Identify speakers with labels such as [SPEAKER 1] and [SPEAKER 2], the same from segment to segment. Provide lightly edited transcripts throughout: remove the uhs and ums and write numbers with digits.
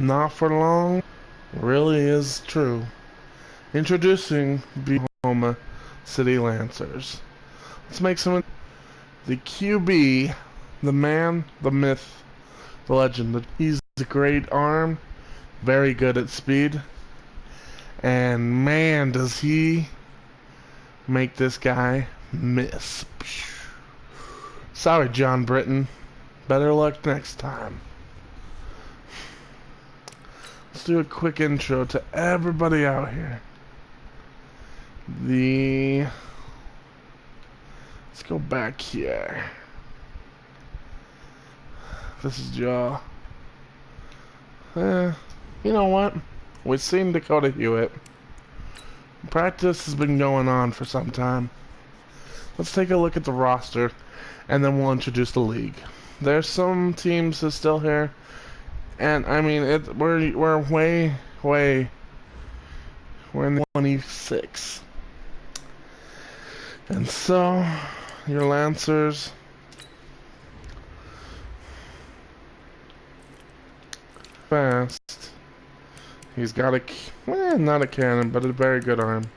[SPEAKER 1] Not for long really is true. Introducing Oklahoma City Lancers. Let's make some. The QB, the man, the myth, the legend. He's a great arm, very good at speed, and man, does he make this guy miss. Sorry, John Britton. Better luck next time. Let's do a quick intro to everybody out here. Let's go back here. This is Joe. You know what? We've seen Dakota Hewitt. Practice has been going on for some time. Let's take a look at the roster, and then we'll introduce the league. There's some teams that's still here, and I mean, we're in the 26. And so, your Lancers. Fast. He's got not a cannon, but a very good arm.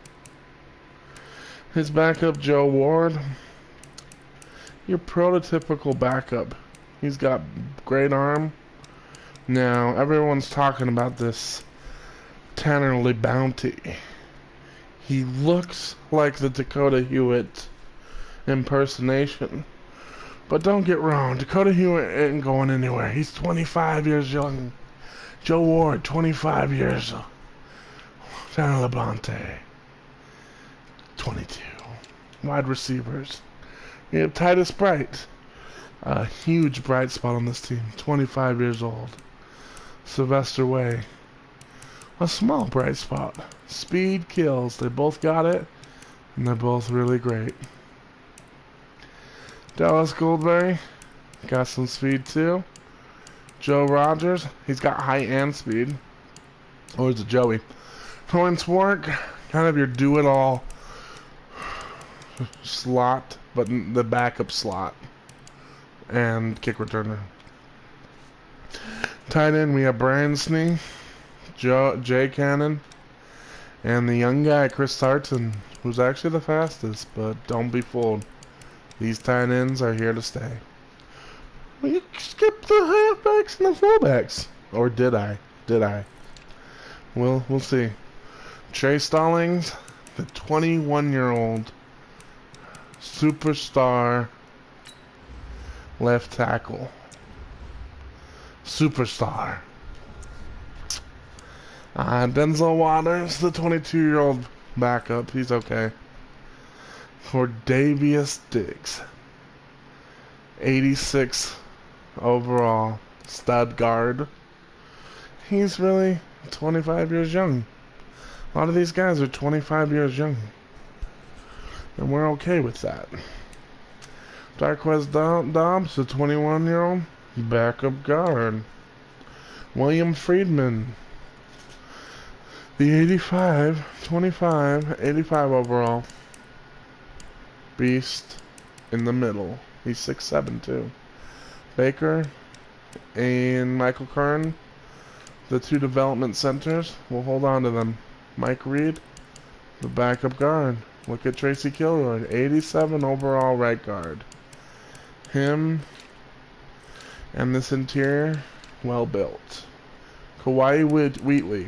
[SPEAKER 1] His backup, Joe Ward. Your prototypical backup. He's got great arm. Now, everyone's talking about this Tannerly Bounty. He looks like the Dakota Hewitt impersonation. But don't get wrong, Dakota Hewitt ain't going anywhere. He's 25 years young. Joe Ward, 25 years old. Tannerly Bounty, 22. Wide receivers. You have Titus Bright. A huge bright spot on this team. 25 years old. Sylvester Way. A small bright spot. Speed kills. They both got it. And they're both really great. Dallas Goldberry. Got some speed too. Joe Rogers. He's got height and speed. Or is it Joey? Torrance Warwick. Kind of your do-it-all slot, but the backup slot. And kick returner. Tight end, we have Brian Snee, Jay Cannon, and the young guy, Chris Tarton, who's actually the fastest, but don't be fooled. These tight ends are here to stay. Well, you skipped the halfbacks and the fullbacks. Or did I? We'll see. Trey Stallings, the 21-year-old superstar left tackle. Superstar. Denzel Waters, the 22-year-old backup. He's okay. For Davius Diggs, 86 overall, stud guard. He's really 25 years young. A lot of these guys are 25 years young. And we're okay with that. Darquez Dobbs, the 21-year-old backup guard. William Friedman, the 85 overall beast in the middle. He's 6'7" too. Baker and Michael Kern, the two development centers. We'll hold on to them. Mike Reed, the backup guard. Look at Tracy Kilroy, 87 overall right guard. Him and this interior, well built. Kawhi Wheatley,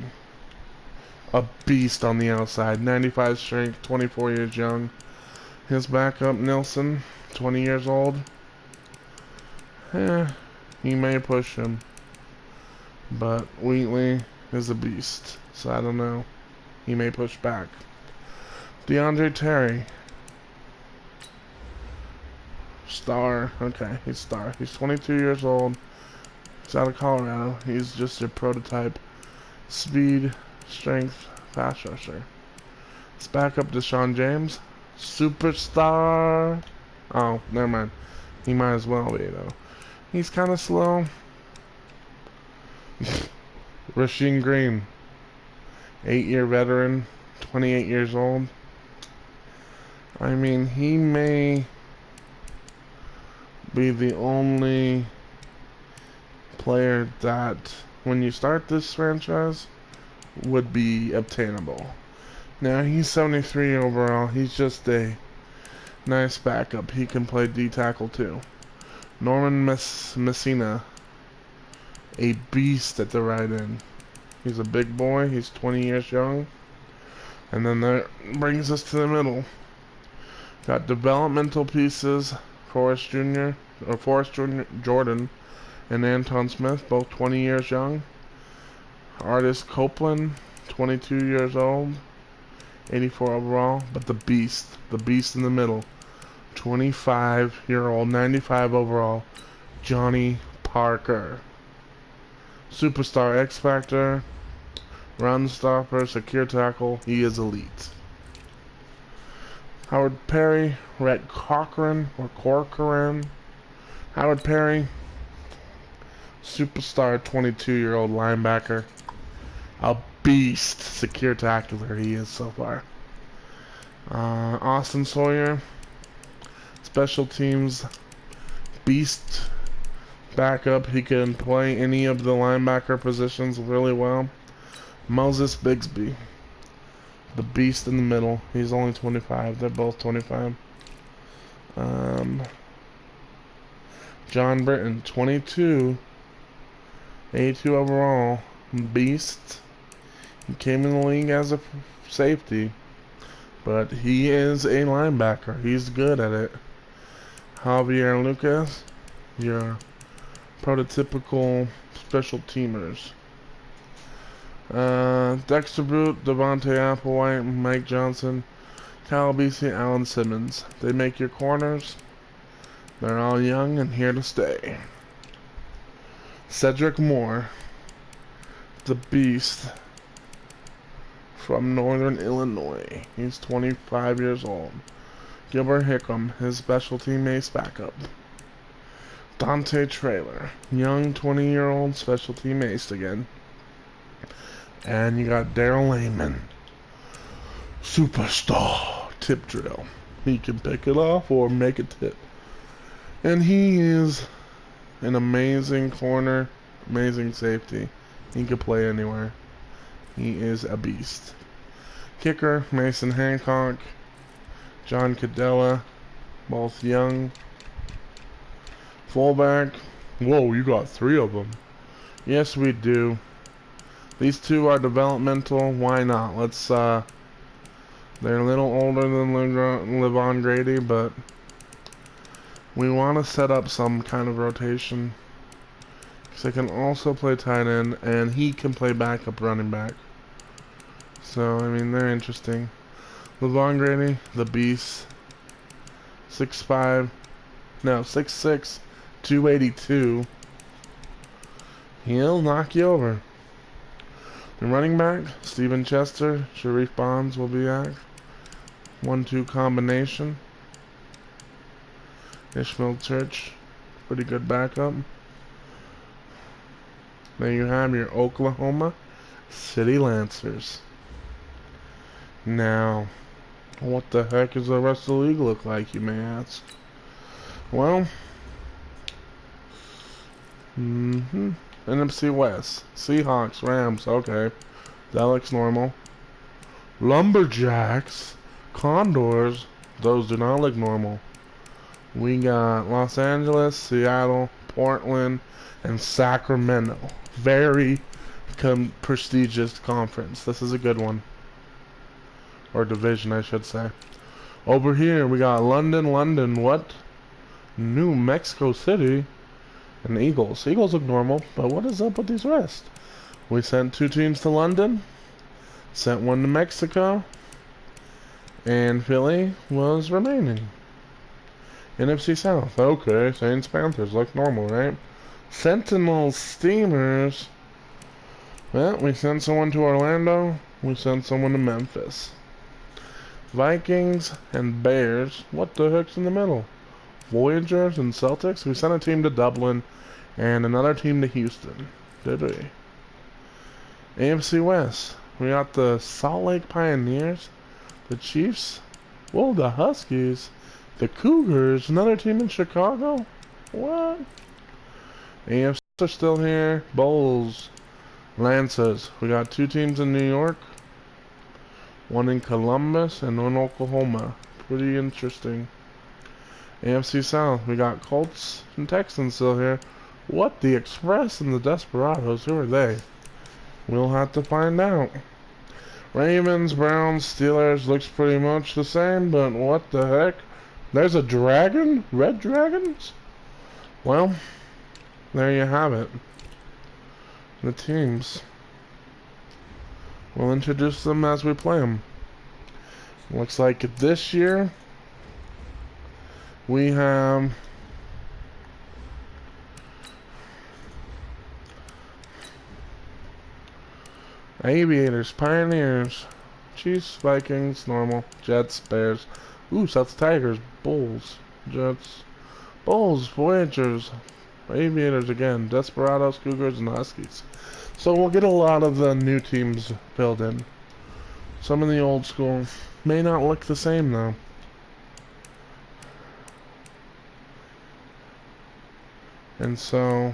[SPEAKER 1] a beast on the outside, 95 strength, 24 years young. His backup, Nilsson, 20 years old. He may push him, but Wheatley is a beast, so I don't know. He may push back. DeAndre Terry. Star. Okay, he's star. He's 22 years old. He's out of Colorado. He's just a prototype. Speed, strength, pass rusher. Let's back up Deshaun James. Superstar. Oh, never mind. He might as well be, though. He's kind of slow. Rasheem Green. 8-year veteran. 28 years old. I mean, he may be the only player that when you start this franchise would be obtainable. Now he's 73 overall. He's just a nice backup. He can play D-tackle too. Norman Messina, a beast at the right end. He's a big boy. He's 20 years young. And then that brings us to the middle. Got developmental pieces, Forrest Jordan and Anton Smith, both 20 years young. Artist Copeland, 22 years old, 84 overall. But the beast in the middle, 25-year-old, 95 overall, Johnny Parker. Superstar X Factor, run stopper, secure tackle, he is elite. Howard Perry, Rhett Corcoran, Howard Perry, superstar 22-year-old linebacker. A beast, secure tackler he is so far. Austin Sawyer, special teams beast backup. He can play any of the linebacker positions really well. Moses Bigsby, the beast in the middle. He's only 25. They're both 25. John Britton, 22. 82 overall. Beast. He came in the league as a safety, but he is a linebacker. He's good at it. Javier Lucas, your prototypical special teamers. Dexter Boot, Devontae Applewhite, Mike Johnson, Calabisi, Alan Simmons. They make your corners. They're all young and here to stay. Cedric Moore, the beast from Northern Illinois. He's 25 years old. Gilbert Hickam, his special team ace backup. Dante Traylor, young 20-year-old special team ace again. And you got Daryl Lehman, superstar tip drill. He can pick it off or make a tip. And he is an amazing corner, amazing safety. He can play anywhere. He is a beast. Kicker, Mason Hancock, John Cadella, both young. Fullback, whoa, you got 3 of them. Yes, we do. These 2 are developmental. Why not? Let's, they're a little older than Levon Grady, but we want to set up some kind of rotation. Because they can also play tight end, and he can play backup running back. So, I mean, they're interesting. Levon Grady, the beast. 6'6", 282. He'll knock you over. The running back, Steven Chester, Sharif Bonds will be back. 1-2 combination. Ishmael Church, pretty good backup. There you have your Oklahoma City Lancers. Now, what the heck does the rest of the league look like, you may ask? Well, NFC West, Seahawks, Rams, okay, that looks normal. Lumberjacks, Condors, those do not look normal. We got Los Angeles, Seattle, Portland, and Sacramento. Very prestigious conference. This is a good one. Or division, I should say. Over here, we got London, what? New Mexico City. And the Eagles. Eagles look normal, but what is up with these rest? We sent 2 teams to London, sent 1 to Mexico, and Philly was remaining. NFC South. Okay, Saints Panthers look normal, right? Sentinels Steamers. Well, we sent someone to Orlando, we sent someone to Memphis. Vikings and Bears. What the heck's in the middle? Voyagers and Celtics. We sent a team to Dublin and another team to Houston. Did we? AFC West. We got the Salt Lake Pioneers, the Chiefs, whoa, the Huskies, the Cougars, another team in Chicago. What? AFC are still here. Bulls, Lancers. We got 2 teams in New York, 1 in Columbus, and 1 in Oklahoma. Pretty interesting. AFC South. We got Colts and Texans still here. What? The Express and the Desperados? Who are they? We'll have to find out. Ravens, Browns, Steelers. Looks pretty much the same, but what the heck? There's a dragon? Red dragons? Well, there you have it. The teams. We'll introduce them as we play them. Looks like this year we have Aviators, Pioneers, Chiefs, Vikings, normal, Jets, Bears, South Tigers, Bulls, Jets, Bulls, Voyagers, Aviators again, Desperados, Cougars, and Huskies. So we'll get a lot of the new teams filled in. Some of the old school may not look the same though. And so,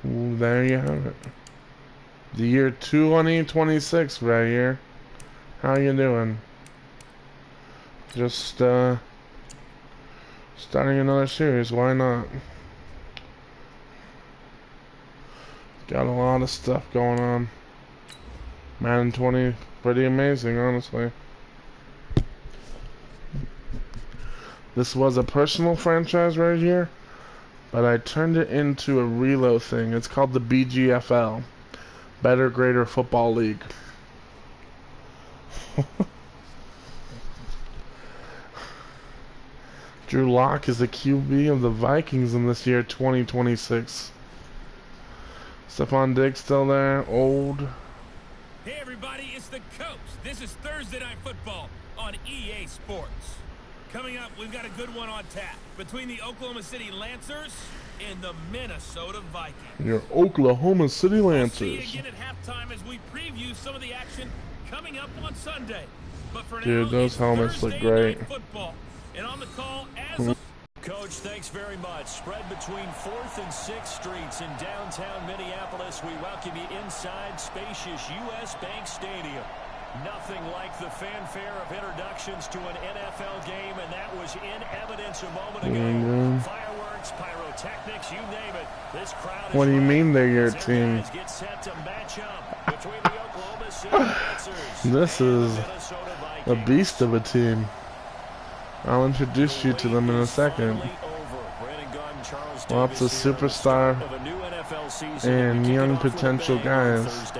[SPEAKER 1] there you have it. The year 2026 right here. How you doing? Just starting another series, why not? Got a lot of stuff going on. Madden 20, pretty amazing, honestly. This was a personal franchise right here, but I turned it into a reload thing. It's called the BGFL, Better Greater Football League. Drew Lock is the QB of the Vikings in this year 2026. Stephon Diggs still there, old.
[SPEAKER 2] Hey everybody, it's the Coach. This is Thursday Night Football on EA Sports. Coming up, we've got a good one on tap between the Oklahoma City Lancers and the Minnesota Vikings.
[SPEAKER 1] Your Oklahoma City Lancers.
[SPEAKER 2] We'll see you again at halftime as we preview some of the action coming up on Sunday. But for
[SPEAKER 1] Dude,
[SPEAKER 2] now,
[SPEAKER 1] those helmets look great.
[SPEAKER 2] Football. And on the call as
[SPEAKER 3] Coach, thanks very much. Spread between 4th and 6th Streets in downtown Minneapolis. We welcome you inside spacious U.S. Bank Stadium. Nothing like the fanfare of introductions to an NFL game, and that was in evidence a moment ago. Fireworks, pyrotechnics, you name it. This crowd is
[SPEAKER 1] what do you mean they're your
[SPEAKER 3] their
[SPEAKER 1] team?
[SPEAKER 3] guys get set to match up between the Oklahoma City Lancers
[SPEAKER 1] This
[SPEAKER 3] and
[SPEAKER 1] is
[SPEAKER 3] the Minnesota
[SPEAKER 1] a
[SPEAKER 3] Vikings.
[SPEAKER 1] beast of a team. I'll introduce you to them in a second. Lots of superstar and young potential guys.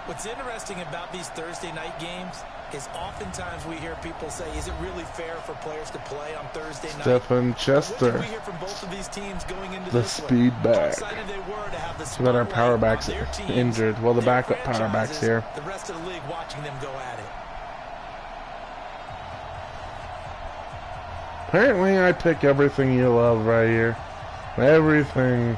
[SPEAKER 4] What's interesting about these Thursday night games is oftentimes we hear people say, is it really fair for players to play on Thursday night?
[SPEAKER 1] Stephen Chester,
[SPEAKER 4] What we hear from both of these teams going into
[SPEAKER 1] the
[SPEAKER 4] this
[SPEAKER 1] speed
[SPEAKER 4] one?
[SPEAKER 1] back.
[SPEAKER 4] How excited they were to have the
[SPEAKER 1] So that our power
[SPEAKER 4] spotlight
[SPEAKER 1] back's
[SPEAKER 4] on their teams,
[SPEAKER 1] injured. Well, the
[SPEAKER 4] their
[SPEAKER 1] backup power back's
[SPEAKER 4] franchises,
[SPEAKER 1] here.
[SPEAKER 4] The rest of the league watching them go at it.
[SPEAKER 1] Apparently I pick everything you love right here. Everything.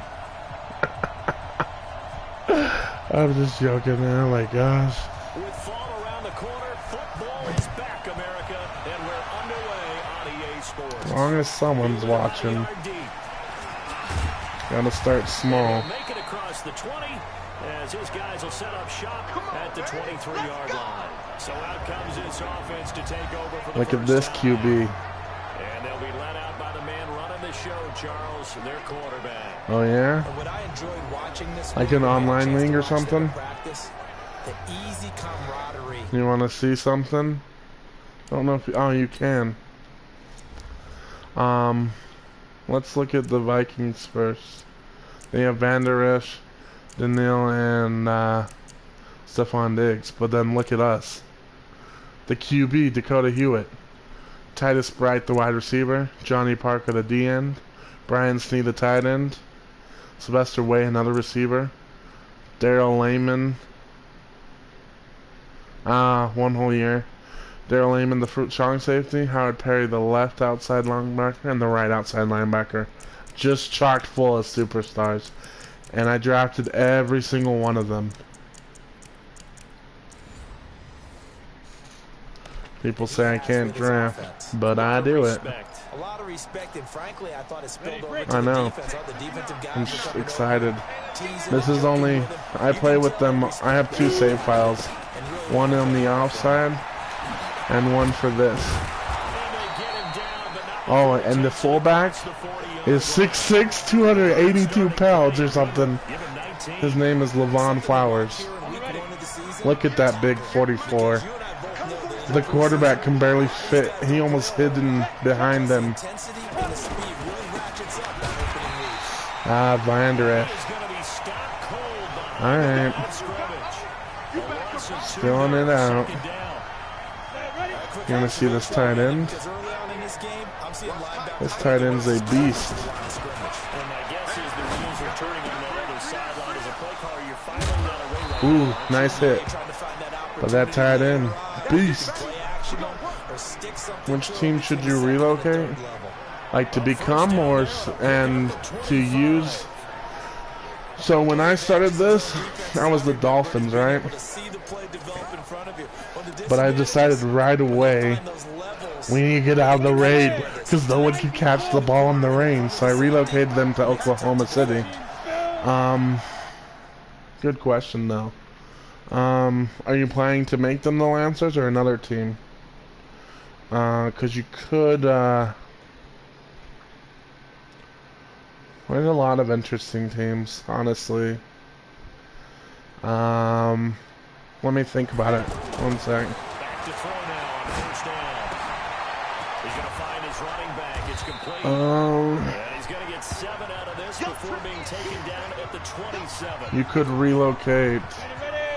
[SPEAKER 1] I'm just joking, man. Oh my gosh.
[SPEAKER 3] With fall around the corner, football is back, America, and we're underway on EA Sports.
[SPEAKER 1] As long as someone's watching. Gotta start small.
[SPEAKER 3] Make it across the 20 as his guys will set up shop at the 23-yard line. So out comes this offense to take over for the
[SPEAKER 1] Look at
[SPEAKER 3] first
[SPEAKER 1] this
[SPEAKER 3] time.
[SPEAKER 1] QB.
[SPEAKER 3] And they'll be let out by the man running the show, Charles, their quarterback.
[SPEAKER 1] Oh yeah?
[SPEAKER 4] And what I enjoyed watching this
[SPEAKER 1] Like
[SPEAKER 4] week,
[SPEAKER 1] an
[SPEAKER 4] I had a
[SPEAKER 1] online
[SPEAKER 4] chance to
[SPEAKER 1] league or
[SPEAKER 4] watch them in
[SPEAKER 1] something?
[SPEAKER 4] practice, the easy camaraderie.
[SPEAKER 1] You wanna see something? I don't know if you can. Let's look at the Vikings first. They have Van Der Esch, Daniil, and Stephon Diggs. But then look at us. The QB, Dakota Hewitt. Titus Bright, the wide receiver. Johnny Parker, the D end. Brian Snee, the tight end. Sylvester Way, another receiver. Daryl Lehman. One whole year. Daryl Lehman, the strong safety. Howard Perry, the left outside linebacker. And the right outside linebacker. Just chocked full of superstars. And I drafted every single one of them. People say I can't draft, but I do it.
[SPEAKER 4] A lot of respect, and frankly, I thought it spilled over to
[SPEAKER 1] I
[SPEAKER 4] the
[SPEAKER 1] know.
[SPEAKER 4] defense. All the defensive guys
[SPEAKER 1] I'm
[SPEAKER 4] were
[SPEAKER 1] just
[SPEAKER 4] coming
[SPEAKER 1] excited.
[SPEAKER 4] over, teasing
[SPEAKER 1] This
[SPEAKER 4] and
[SPEAKER 1] is
[SPEAKER 4] joking
[SPEAKER 1] only,
[SPEAKER 4] with him.
[SPEAKER 1] I
[SPEAKER 4] You
[SPEAKER 1] play
[SPEAKER 4] can
[SPEAKER 1] with
[SPEAKER 4] tell
[SPEAKER 1] them,
[SPEAKER 4] they
[SPEAKER 1] I have
[SPEAKER 4] respect
[SPEAKER 1] 2
[SPEAKER 4] him
[SPEAKER 1] save files.
[SPEAKER 4] and really
[SPEAKER 1] One
[SPEAKER 4] want
[SPEAKER 1] on the
[SPEAKER 4] to
[SPEAKER 1] offside, and one for this. Oh, and the fullback is 6'6", 282 pounds or something. His name is Levon Flowers. Look at that big 44. The quarterback can barely fit. He almost hidden behind them. Vandereth. Alright. Spilling it out. You want to see this tight end? This tight end's a beast. Ooh, nice hit. But that tight end, beast. Which team should you relocate? Like to become or and to use? So when I started this, I was the Dolphins, right? But I decided right away we need to get out of the rain because no one can catch the ball in the rain. So I relocated them to Oklahoma City. Good question though. Are you planning to make them the Lancers or another team? Because you could, there's a lot of interesting teams, honestly. Let me think about it. One sec.
[SPEAKER 3] Back to throw now on first down. He's going to find his running back. It's complete. And he's going to get 7 out of this before being taken down at the 27.
[SPEAKER 1] You could relocate.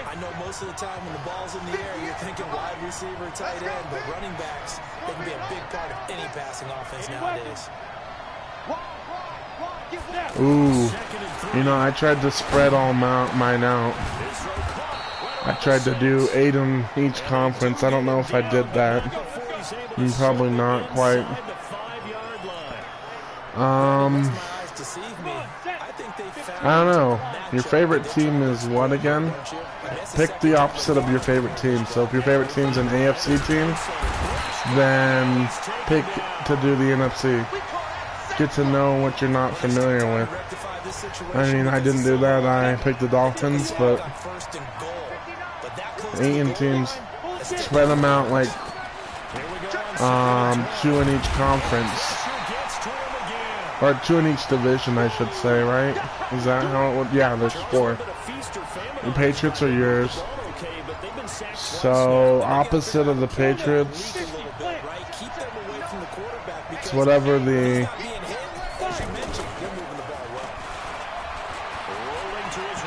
[SPEAKER 4] I know most of the time when the ball's in the air, you're thinking wide receiver, tight end, but running backs, they can be a big part of any passing offense nowadays.
[SPEAKER 1] Ooh, you know, I tried to spread all mine out. I tried to do 8 in each conference. I don't know if I did that. Probably not quite. I don't know. Your favorite team is what again? Pick the opposite of your favorite team. So if your favorite team's an AFC team, then pick to do the NFC. Get to know what you're not familiar with. I mean, I didn't do that. I picked the Dolphins, but 8 teams, spread them out like 2 in each conference. Or 2 in each division, I should say, right? Is that how it would? Yeah, there's 4. The Patriots are yours. So, opposite of the Patriots, it's whatever the...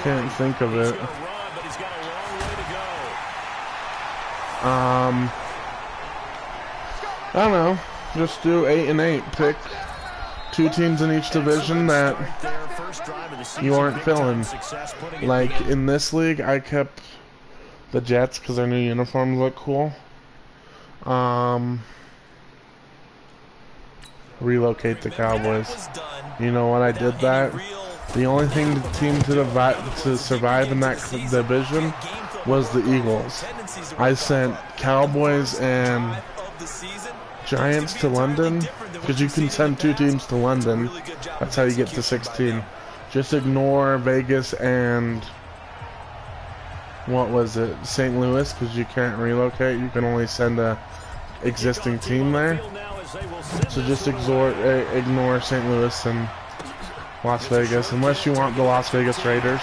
[SPEAKER 1] Can't think of it. I don't know. Just do 8 and 8. Pick 2 teams in each division that you aren't feeling. Like in this league, I kept the Jets because their new uniforms look cool. Relocate the Cowboys. You know what? I did that. The only thing the team to survive in that division was the Eagles. I sent Cowboys and Giants to London because you can send 2 teams to London. That's how you get to 16. Just ignore Vegas and what was it, St. Louis, because you can't relocate. You can only send a existing team there. So just ignore St. Louis and Las Vegas, unless you want the Las Vegas Raiders,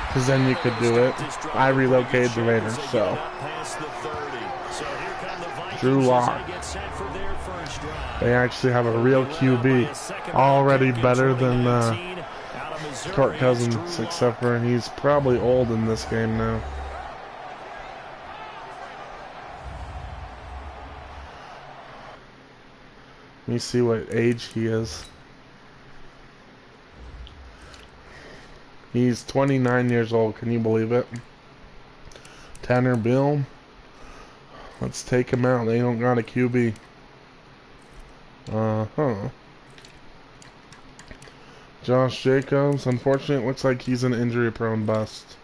[SPEAKER 1] because then you could do it. I relocated the Raiders, so. Drew Lock. They actually have a real QB, already better than Kirk Cousins, except for he's probably old in this game now. Let me see what age he is. He's 29 years old. Can you believe it? Tanner Bill. Let's take him out. They don't got a QB. Josh Jacobs. Unfortunately, it looks like he's an injury-prone bust.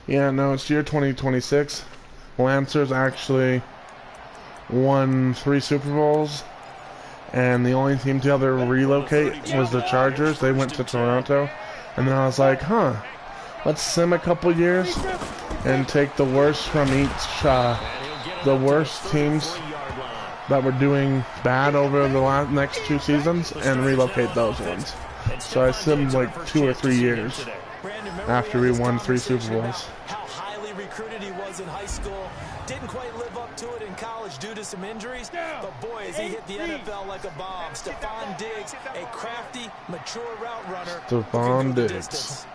[SPEAKER 1] Yeah, no, it's year 2026. Lancers actually won 3 Super Bowls, and the only team to ever relocate was the Chargers. They went to Toronto, and then I was like, huh, let's sim a couple years and take the worst from each, the worst teams that were doing bad over the next 2 seasons and relocate those ones. So I simmed like 2 or 3 years after we won 3 Super Bowls.
[SPEAKER 4] How highly recruited he was in high school. Didn't quite live up to it in college due to some injuries, but boy, as he hit the NFL like a bomb. Stephon Diggs, a crafty, mature route runner.
[SPEAKER 1] Stephon Diggs.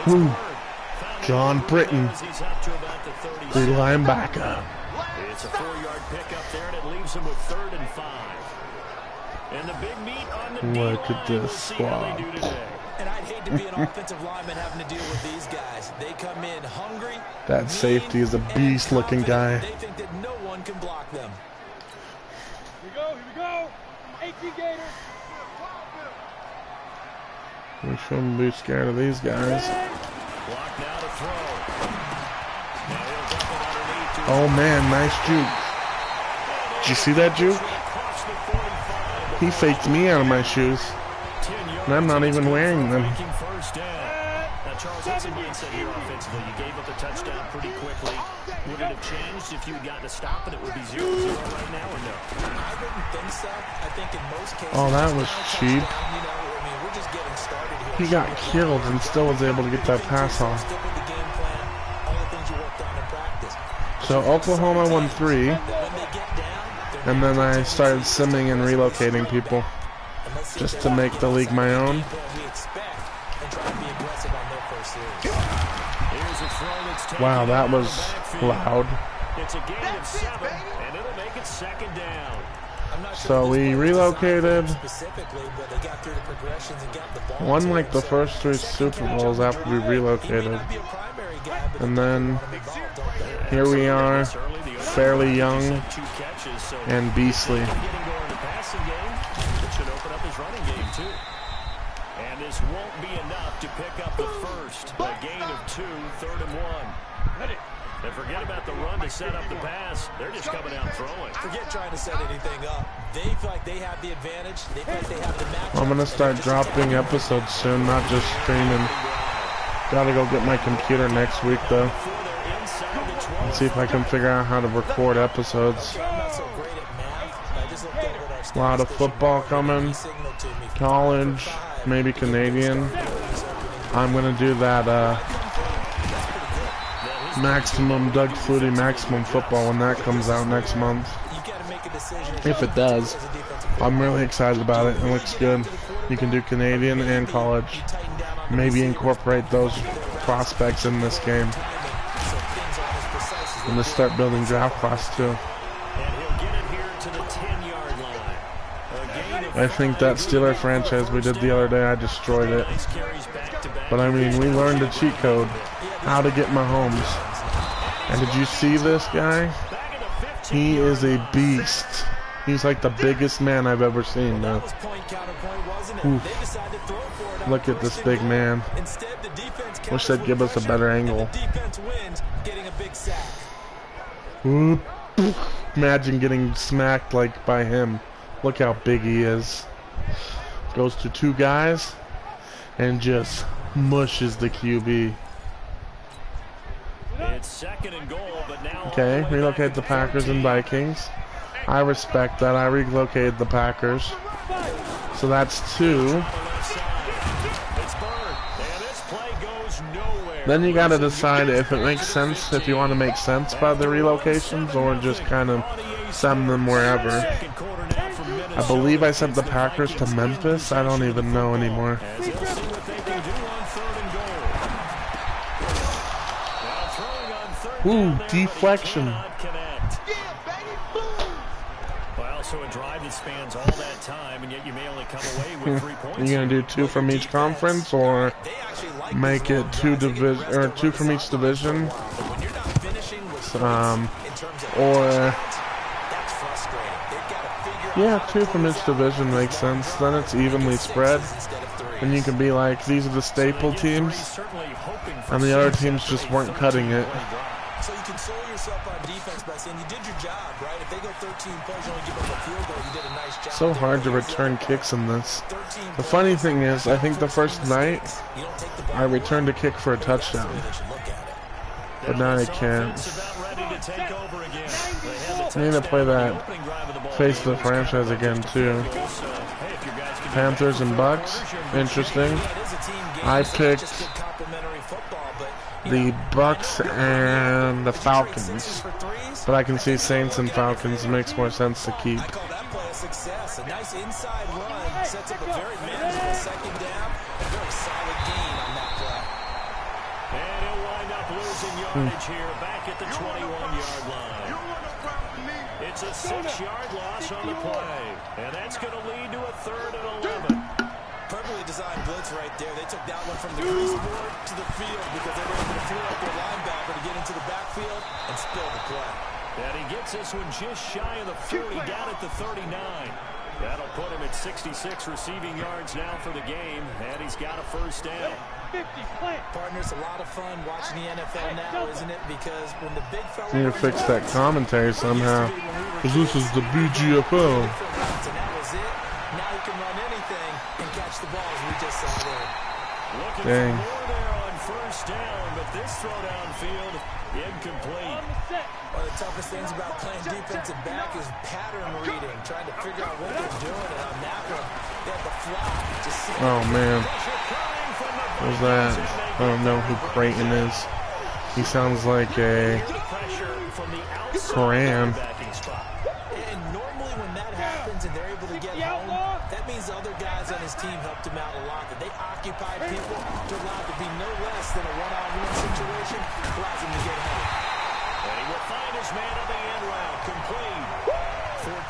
[SPEAKER 1] Ooh. John Britton, the linebacker.
[SPEAKER 3] It's a 4-yard pickup there, and it leaves him with 3rd and 5. And the big meat on the
[SPEAKER 1] Look at this squad.
[SPEAKER 4] And I'd hate to be an offensive lineman having to deal with these guys. They come in hungry.
[SPEAKER 1] That safety is a beast-looking guy.
[SPEAKER 4] They think that no one can block them.
[SPEAKER 5] Here we go. 18 Gator.
[SPEAKER 1] We shouldn't be scared of these guys.
[SPEAKER 3] Block now to throw.
[SPEAKER 1] Oh man, nice juke. Did you see that juke? He faked me out of my shoes. And I'm not even wearing them.
[SPEAKER 3] Now, Charles, what's the mindset here offensively? You gave up the touchdown pretty quickly. Would it have changed if you had gotten a stop and it would be 0-0 right now, or no?
[SPEAKER 4] I wouldn't think so. I think in most cases,
[SPEAKER 1] Oh, that was cheap.
[SPEAKER 4] We're just getting started here.
[SPEAKER 1] He got killed and still was able to get that pass off.
[SPEAKER 4] Stick with the game plan, all the things you worked on in practice.
[SPEAKER 1] So Oklahoma won 3, and then I started simming and relocating people just to make the league my own. Wow, that was loud.
[SPEAKER 3] It's a gain of 7, and it'll make it 2nd down.
[SPEAKER 1] So we relocated, won like the first 3 Super Bowls after we relocated, and then here we are, fairly young and beastly.
[SPEAKER 3] And this won't be enough to pick up the first. A gain of 2, 3rd and 1. And forget about the run to set up the pass. They're just coming out throwing.
[SPEAKER 4] Forget trying to set anything up. They feel like they have the advantage. They feel like they have the match.
[SPEAKER 1] I'm gonna start dropping episodes soon, not just streaming. Gotta go get my computer next week though. And see if I can figure out how to record episodes. A lot of football coming. College, maybe Canadian. I'm gonna do that maximum Doug Flutie maximum football when that comes out next month. If it does. I'm really excited about it. It looks good. You can do Canadian and college. Maybe incorporate those prospects in this game. And let's start building draft class too. I think that Steeler franchise we did the other day, I destroyed it. But I mean, we learned the cheat code. How to get Mahomes. And did you see this guy? He is a beast. He's like the biggest man I've ever seen now. Oof. Look at this big man. Wish they'd give us a better angle. Ooh. Imagine getting smacked like by him. Look how big he is. Goes to 2 guys and just mushes the QB.
[SPEAKER 3] It's 2nd and goal, but now
[SPEAKER 1] okay, relocate the Packers and Vikings. I respect that. I relocated the Packers. So that's 2. Then you gotta decide if it makes sense, if you want to make sense by the relocations, or just kind of send them wherever. I believe I sent the Packers to Memphis. I don't even know anymore. Ooh, deflection.
[SPEAKER 3] Well, so a drive that spans all that time, and yet you may only come away with 3 points.
[SPEAKER 1] You gonna do 2 from each conference, or make it 2 from each division? Or yeah, 2 from each division makes sense. Then it's evenly spread, and you can be like, these are the staple teams, and the other teams just weren't cutting it.
[SPEAKER 4] So you console yourself on defense by saying you did your job, right? If they go 13 plays, you only give up a field goal, you did a nice job.
[SPEAKER 1] So hard to return kicks in this. The funny thing is, I think the first night, I returned a kick for a touchdown. But now I can't. I need to play that face the franchise again, too. Panthers and Bucks. Interesting. I picked the Bucks and the Falcons, but I can see Saints and Falcons makes more sense to keep.
[SPEAKER 4] I call that play a success. A nice inside run sets up a very manageable second down. A very solid gain on that play.
[SPEAKER 3] And he'll wind up losing yardage here back at the 21-yard line. It's a 6-yard loss on the play, and that's going to lead to a 3rd and 11.
[SPEAKER 4] Perfectly designed blitz right there. They took that one from the crease board to the field because they were able to free up their linebacker to get into the backfield and spill the play.
[SPEAKER 3] And he gets this one just shy of the 40, down at the 39. That'll put him at 66 receiving yards now for the game, and he's got a first down.
[SPEAKER 5] 50, plant.
[SPEAKER 4] Partners, a lot of fun watching the NFL now, isn't it? Because when the big fella...
[SPEAKER 1] Need to fix that commentary somehow. Because this is the BGFl.
[SPEAKER 4] And that was it. Now you can run anything and catch the ball, as we just saw there.
[SPEAKER 3] Looking
[SPEAKER 1] Dang.
[SPEAKER 3] for more there on first down, but this throw downfield incomplete.
[SPEAKER 4] One of the toughest things about playing defensive back is pattern reading, trying to figure out what they're doing. And on that one, they had the fly. Just
[SPEAKER 1] Oh man. What was that? I don't know who Creighton is. He sounds like a Koran.
[SPEAKER 4] And normally when that happens and they're able to get home, that means the other guys on his team helped him out a lot. That they occupied people to allow it to be no less than a one-on-one situation, allows him to get home.
[SPEAKER 3] And he will find his man on the end route, complete.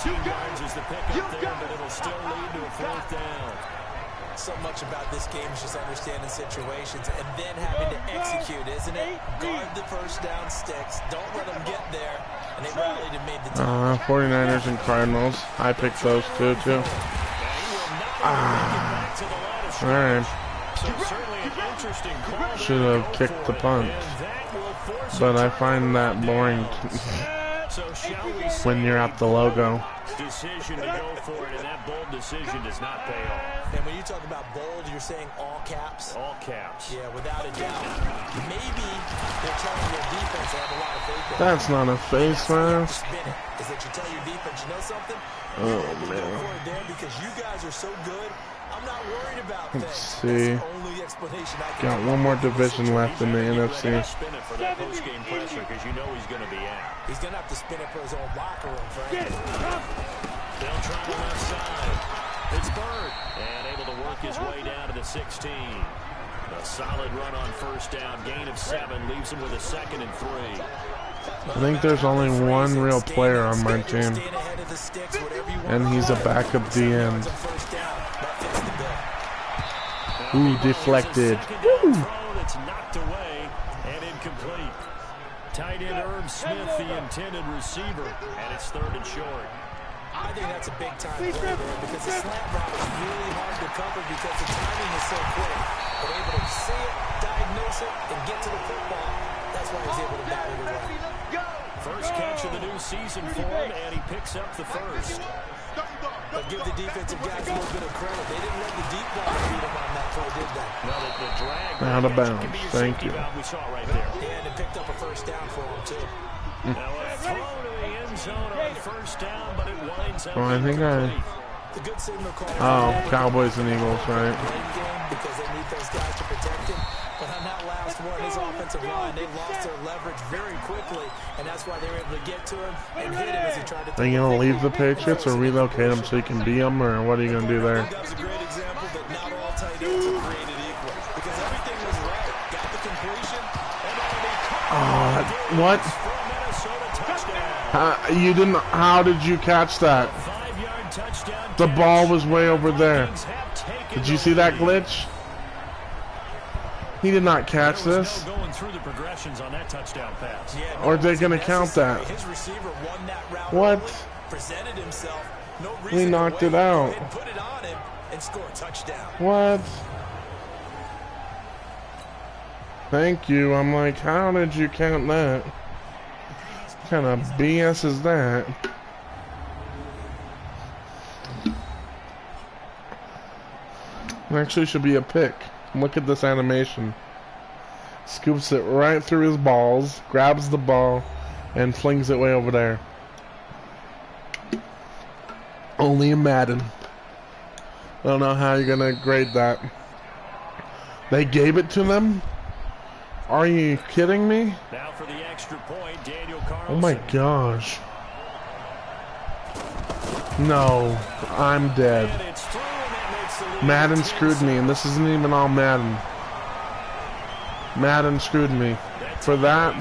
[SPEAKER 3] 14 yards is the pickup there, but it'll still lead to a 4th down.
[SPEAKER 4] So much about this game is just understanding situations and then having to execute, isn't it? Guard the first down sticks. Don't let them get there. And they rallied and made the time.
[SPEAKER 1] 49ers and Cardinals. I picked those two, too. Alright. Should have kicked the punt. But I find that boring when you're at the logo.
[SPEAKER 3] Decision to go for it, and that bold decision does not pay off.
[SPEAKER 4] And when you talk about bold, you're saying all caps?
[SPEAKER 3] All caps.
[SPEAKER 4] Yeah, without a doubt. Maybe they're telling their defense they have a lot of faith in.
[SPEAKER 1] That's not a face mask.
[SPEAKER 4] Spin it. Is that you tell your defense, you know something?
[SPEAKER 1] Oh,
[SPEAKER 4] Go
[SPEAKER 1] man.
[SPEAKER 4] for it there because you guys are so good. I'm not worried about
[SPEAKER 1] Let's
[SPEAKER 4] things.
[SPEAKER 1] see.
[SPEAKER 4] That's the only explanation I can
[SPEAKER 1] Got one more division left in the NFC.
[SPEAKER 3] Spin it for that post-game pressure because you know he's going to be out.
[SPEAKER 4] He's going to have to spin it for his own locker room, Frank.
[SPEAKER 3] They'll try the left side. It's Bird. And able to work his way down to the 16. A solid run on first down. Gain of 7 leaves him with a 2nd and 3.
[SPEAKER 1] I think there's only one real player on my team. And he's a backup DN. Ooh, deflected. Woo!
[SPEAKER 3] It's knocked away and incomplete. Tight end Herb Smith, the intended receiver, and it's 3rd and short.
[SPEAKER 4] I think that's a big-time play there because the slant route is really hard to cover because the timing is so quick. But able to see it, diagnose it, and get to the football, that's why he's able to bat it away.
[SPEAKER 3] First catch of the new season for him, and he picks up the first.
[SPEAKER 4] But give the defensive guys a little bit of credit. They didn't let the deep ball beat him on that play, did they?
[SPEAKER 3] No, the drag.
[SPEAKER 1] Out of bounds. Thank you.
[SPEAKER 3] We saw right there.
[SPEAKER 4] Yeah, and it picked up a first down for him, too.
[SPEAKER 3] Now a throw to the end zone on first down, but it winds up.
[SPEAKER 1] Well, I think
[SPEAKER 4] The good signal call.
[SPEAKER 1] Oh, Cowboys and Eagles, right?
[SPEAKER 4] Because they need those guys to protect him. But on that last one, his offensive line, they lost their leverage very quickly, and that's why they were able to get to him and hit him as he tried to.
[SPEAKER 1] Are you going to leave the Patriots or relocate them so you can beat them, or what are you going to do there?
[SPEAKER 4] That was a great example that not all tight ends are created equal because everything was right. Got the completion, and
[SPEAKER 1] What? You didn't. How did you catch that?
[SPEAKER 3] 5-yard touchdown.
[SPEAKER 1] The ball was way over there. Did you see that glitch? He did not catch this.
[SPEAKER 3] No going through the progressions on that touchdown pass.
[SPEAKER 4] Yeah,
[SPEAKER 1] Or are they going to count that?
[SPEAKER 4] his receiver won that route.
[SPEAKER 1] What?
[SPEAKER 4] Early, presented himself. No
[SPEAKER 1] He
[SPEAKER 4] reason to
[SPEAKER 1] knocked
[SPEAKER 4] wait.
[SPEAKER 1] it out.
[SPEAKER 4] Go ahead and put it on him and score a touchdown.
[SPEAKER 1] What? Thank you. I'm like, how did you count that? kind of BS is that? It actually should be a pick. Look at this animation. Scoops it right through his balls, grabs the ball, and flings it way over there. Only in Madden. I don't know how you're gonna grade that. They gave it to them? Are you kidding me?
[SPEAKER 3] Now for the extra point, Daniel Carlson.
[SPEAKER 1] Oh my gosh. No, I'm dead.
[SPEAKER 3] And it's through, and that makes the lead
[SPEAKER 1] Madden
[SPEAKER 3] 10
[SPEAKER 1] screwed me, and this isn't even all Madden. Madden screwed me. For that,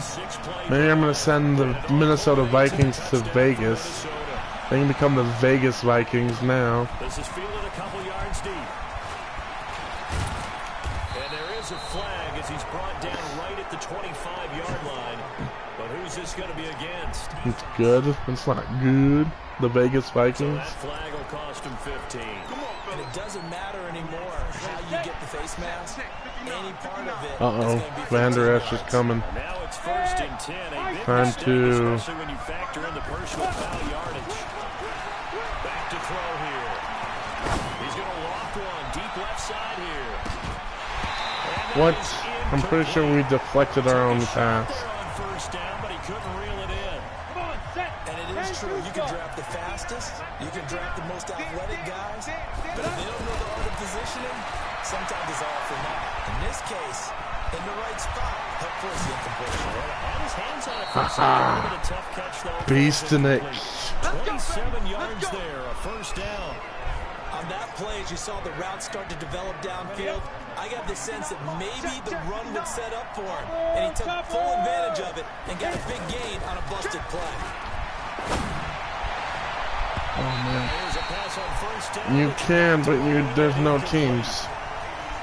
[SPEAKER 1] maybe I'm going to send the Minnesota Vikings to Vegas. They can become the Vegas Vikings now.
[SPEAKER 3] This is fielded a couple yards deep. And there is a flag as he's brought down right at the 25-yard line. But who's this going to be against?
[SPEAKER 1] It's good. It's not good. The Vegas
[SPEAKER 3] So
[SPEAKER 1] Vikings.
[SPEAKER 3] that flag will cost him 15.
[SPEAKER 4] And it doesn't matter anymore how you get the face mask. Any part of it.
[SPEAKER 1] Uh-oh. Vander Esch is coming.
[SPEAKER 3] Now it's 1st and 10. A big
[SPEAKER 1] Time
[SPEAKER 3] mistake,
[SPEAKER 1] to-
[SPEAKER 3] especially when you factor in the personal foul yardage. Back to throw here. He's going to loft one deep left side here. And that
[SPEAKER 1] What?
[SPEAKER 3] is
[SPEAKER 1] I'm pretty sure we deflected our own pass.
[SPEAKER 3] there on 1st down, but he couldn't reel it in.
[SPEAKER 4] And it is true. You can draft the fastest. You can draft the most athletic guys. But if they don't know the art of positioning, sometimes it's all for naught. In this case, in the right spot, help force the incompletion.
[SPEAKER 3] Had his hands on it for a second. A little bit of tough catch, though.
[SPEAKER 1] Beast in it.
[SPEAKER 3] 27 yards there, a 1st down.
[SPEAKER 4] On that play, as you saw the route start to develop downfield, I got the sense that maybe the run would set up for him. And he took full advantage of it and got a big gain on a busted play.
[SPEAKER 1] Oh man.
[SPEAKER 3] Here's a pass on 1st down.
[SPEAKER 1] You can, but there's no teams.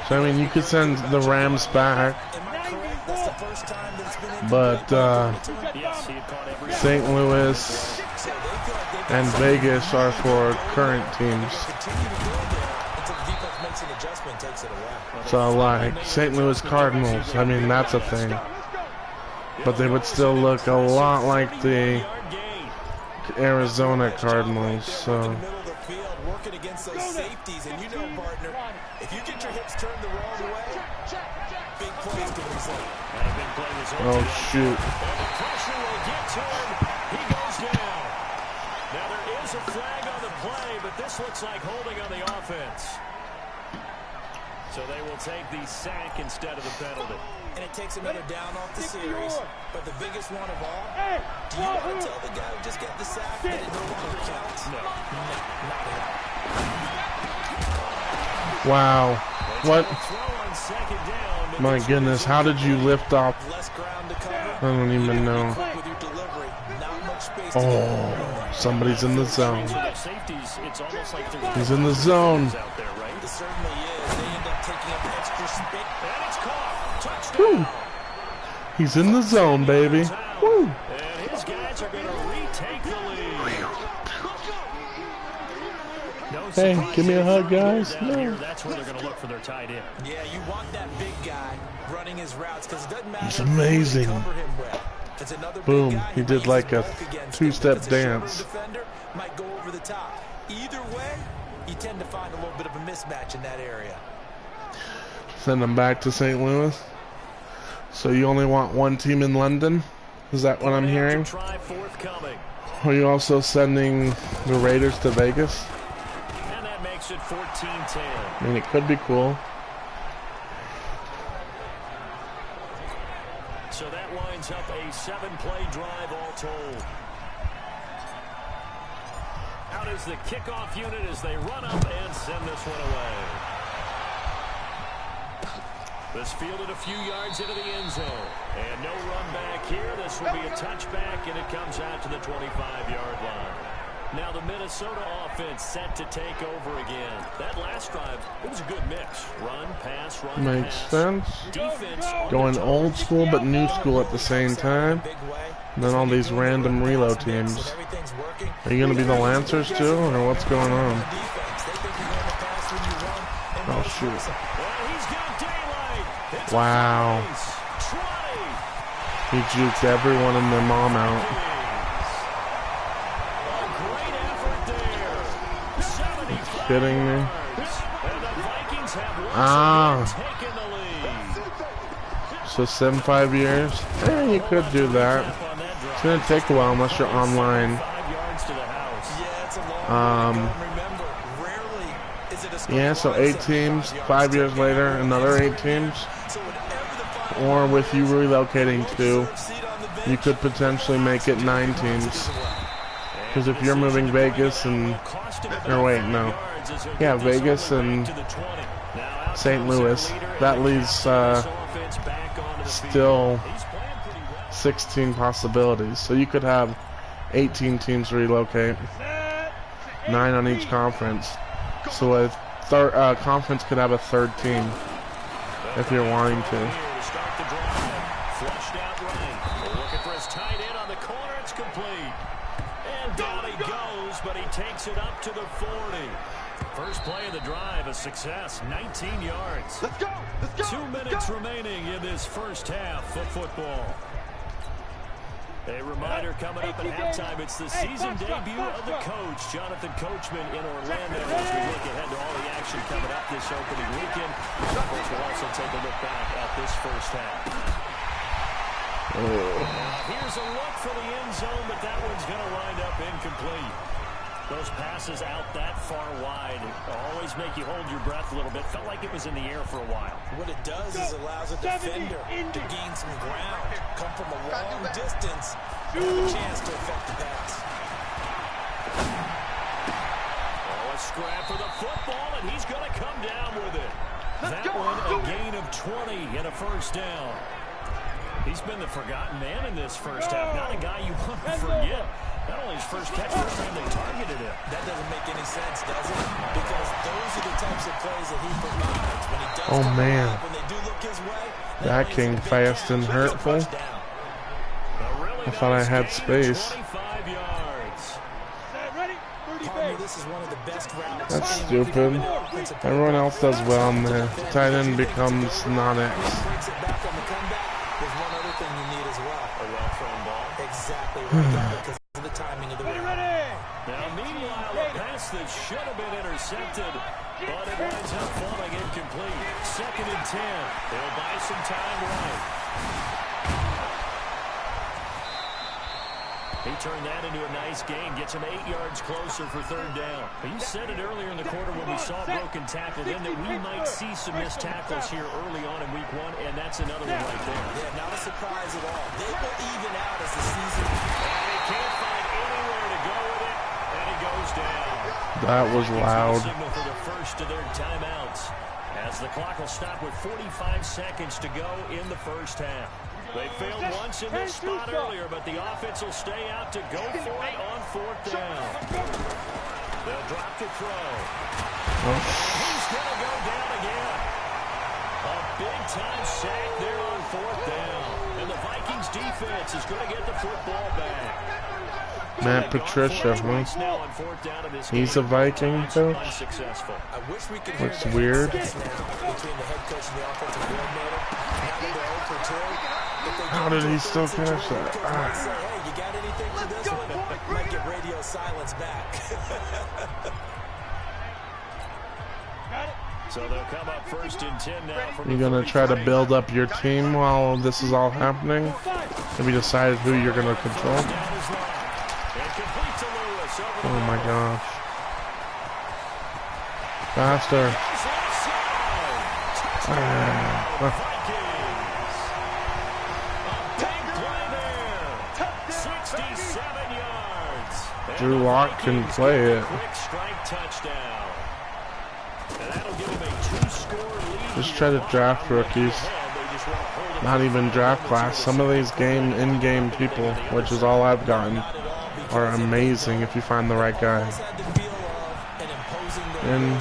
[SPEAKER 1] So I mean, you could send the Rams back,
[SPEAKER 4] Am I correct? That's the first time that it's been
[SPEAKER 1] but
[SPEAKER 3] Yes, he had caught every
[SPEAKER 1] St. Louis
[SPEAKER 4] so they feel like they've
[SPEAKER 1] and Vegas are for current teams.
[SPEAKER 4] continue to go there until the defense makes an adjustment and takes it away.
[SPEAKER 1] So like St. Louis Cardinals, I mean that's a thing. But they would still look a lot like the
[SPEAKER 3] yard gain.
[SPEAKER 1] Arizona Cardinals. So
[SPEAKER 4] In the middle of the field, working against those safeties, and you know, partner, if you get your hips turned the wrong way, big plays can result.
[SPEAKER 3] And a big play was on
[SPEAKER 1] oh
[SPEAKER 3] today.
[SPEAKER 1] shoot.
[SPEAKER 3] And the pressure will get to him. He goes down. Now there is a flag on the play, but this looks like holding on the offense. So they will take the sack instead of the penalty.
[SPEAKER 4] And it takes another down off the series. But the biggest one of all, do you want to tell the guy who just got the sack that it no longer counts?
[SPEAKER 3] No.
[SPEAKER 4] Not at all.
[SPEAKER 1] Wow. What?
[SPEAKER 3] Throw on 2nd down. but
[SPEAKER 1] My
[SPEAKER 3] this
[SPEAKER 1] goodness,
[SPEAKER 3] one
[SPEAKER 1] how did you lift off?
[SPEAKER 4] Less ground to cover.
[SPEAKER 1] I don't even know.
[SPEAKER 4] Quick with your delivery. Not much space to
[SPEAKER 1] Oh, somebody's in the zone.
[SPEAKER 3] is- with safeties, it's almost like there's
[SPEAKER 1] He's in the zone.
[SPEAKER 3] out there, right?
[SPEAKER 4] It certainly is. They end up taking up extra space.
[SPEAKER 3] And it's caught. Touchdown.
[SPEAKER 1] Woo. He's in the zone, baby. Woo.
[SPEAKER 3] And his guys are going to retake the lead. No
[SPEAKER 1] Hey,
[SPEAKER 3] surprise
[SPEAKER 1] give me a
[SPEAKER 3] if
[SPEAKER 1] hug,
[SPEAKER 3] they're
[SPEAKER 1] guys.
[SPEAKER 3] down
[SPEAKER 1] No.
[SPEAKER 3] here, that's where they're going to look for their tight end.
[SPEAKER 4] Yeah, you want that big guy running his routes because it doesn't matter.
[SPEAKER 1] He's
[SPEAKER 4] who they
[SPEAKER 1] amazing.
[SPEAKER 4] cover him with. If it's another big
[SPEAKER 1] Boom,
[SPEAKER 4] guy,
[SPEAKER 1] he
[SPEAKER 4] might
[SPEAKER 1] did
[SPEAKER 4] use
[SPEAKER 1] like
[SPEAKER 4] his
[SPEAKER 1] a
[SPEAKER 4] bulk against him.
[SPEAKER 1] two-step
[SPEAKER 4] If it's a shorter
[SPEAKER 1] dance.
[SPEAKER 4] defender, might go over the top. Either way, you tend to find a little bit of a mismatch in that area.
[SPEAKER 1] Send them back to St. Louis. So you only want one team in London? Is that what I'm hearing?
[SPEAKER 3] Try forthcoming.
[SPEAKER 1] Are you also sending the Raiders to Vegas?
[SPEAKER 3] And that makes it 14-10.
[SPEAKER 1] I mean, it could be cool.
[SPEAKER 3] So that lines up a 7-play drive all told. Out is the kickoff unit as they run up and send this one away. This fielded a few yards into the end zone. And no run back here. This will be a touchback, and it comes out to the 25-yard line. Now the Minnesota offense set to take over again. That last drive, it was a good mix. Run, pass, run,
[SPEAKER 1] Makes
[SPEAKER 3] pass.
[SPEAKER 1] sense.
[SPEAKER 3] Defense
[SPEAKER 1] Going old school but new school at the same time. And then all these random reload teams. Are you going to be the Lancers too, or what's going on? Oh shoot.
[SPEAKER 3] Well, he's got daylight. It's
[SPEAKER 1] Wow.
[SPEAKER 3] a 20.
[SPEAKER 1] He juked everyone and their mom out. kidding me?
[SPEAKER 3] And the Vikings have once
[SPEAKER 1] Ah.
[SPEAKER 3] again taken the lead.
[SPEAKER 1] So 7-5 years? You could do that.
[SPEAKER 3] On that drive.
[SPEAKER 1] It's gonna take a while unless you're online.
[SPEAKER 3] 5 yards to the house.
[SPEAKER 4] Yeah, it's a long way to go. And remember, rarely is it a score
[SPEAKER 1] Yeah, so
[SPEAKER 4] line
[SPEAKER 1] 8
[SPEAKER 4] set for
[SPEAKER 1] teams,
[SPEAKER 4] 5 yards.
[SPEAKER 1] 5 years later, another 8 teams.
[SPEAKER 4] So whenever the final
[SPEAKER 1] Or with you relocating to,
[SPEAKER 4] reserve seat on the bench,
[SPEAKER 1] you could potentially make it 9 teams. Because if you're moving Vegas and, or wait, no. Yeah, Vegas and St. Louis, that leaves still 16 possibilities. So you could have 18 teams relocate, 9 on each conference. So a conference could have a third team if you're wanting to.
[SPEAKER 3] Flushed out right. Looking for his tight end on the corner. It's complete. And down he goes, but he takes it up to the 40. First play of the drive, a success, 19 yards.
[SPEAKER 5] Let's go! Let's go!
[SPEAKER 3] 2 minutes remaining in this first half of football. A reminder coming up at halftime, it's the season debut of the coach, Jonathan Coachman in Orlando, as we look ahead to all the action coming up this opening weekend. Of course, we'll also take a look back at this first half. Here's a look for the end zone, but that one's going to wind up incomplete. Those passes out that far wide always make you hold your breath a little bit. Felt like it was in the air for a while.
[SPEAKER 4] what it does is allows a defender to gain some ground, come from a long distance, and have a chance to affect the pass.
[SPEAKER 3] Oh, a scrap for the football, and he's going to come down with it. That one, a gain of 20 and a first down. He's been the forgotten man in this first half. Not a guy you want to forget. Not only his first catch, first time they targeted him.
[SPEAKER 4] That doesn't make any sense, does it? Because those are the types of plays that he provides. When he does come alive, when they do look his way,
[SPEAKER 1] That king fast and hurtful. I thought I had space.
[SPEAKER 3] 25 yards.
[SPEAKER 5] Ready? 30
[SPEAKER 4] Partner, this is one of the best routes.
[SPEAKER 1] That's stupid. Everyone else does well, and the tight end becomes non-X.
[SPEAKER 4] Breaks it back on the comeback. There's one other thing you need as well.
[SPEAKER 3] A well-thrown ball.
[SPEAKER 4] Exactly right. Because of the timing of the route.
[SPEAKER 3] Now, meanwhile, a pass that should have been intercepted, but it winds up falling incomplete. 2nd and 10. They'll buy some time right. He turned that into a nice gain, gets him 8 yards closer for 3rd down. You said it earlier in the quarter when we saw broken tackle then that we might see some missed tackles here early on in week 1, and that's another one right there.
[SPEAKER 4] Yeah, not a surprise at all. They will even out as the season.
[SPEAKER 3] And he can't find anywhere to go with it, and he goes down.
[SPEAKER 1] That was loud.
[SPEAKER 3] Signal for the first of their timeouts, as the clock will stop with 45 seconds to go in the first half. They failed once in this spot earlier, but the offense will stay out to go for it on 4th down. They'll drop the throw. And he's going to go down again. A big-time sack there on 4th down. And the Vikings defense is going to get the football back.
[SPEAKER 1] Matt Patricia, huh? He's a Viking coach?
[SPEAKER 3] Unsuccessful.
[SPEAKER 4] I wish we could hear
[SPEAKER 1] Looks
[SPEAKER 4] the
[SPEAKER 1] weird.
[SPEAKER 4] headsets now between the head coach and the offensive coordinator. Now that they're 0 for 2.
[SPEAKER 1] How did he still catch that?
[SPEAKER 4] Say, hey, you got anything for this one? Might get radio silence back.
[SPEAKER 3] So they'll come up 1st and 10 now. From
[SPEAKER 1] You're gonna try to build up your team while this is all happening? Have you decided who you're gonna control? Oh my gosh. Faster. Drew Lock can play it. Just try to draft rookies. Not even draft class. Some of these in-game people, which is all I've gotten, are amazing if you find the right guy. And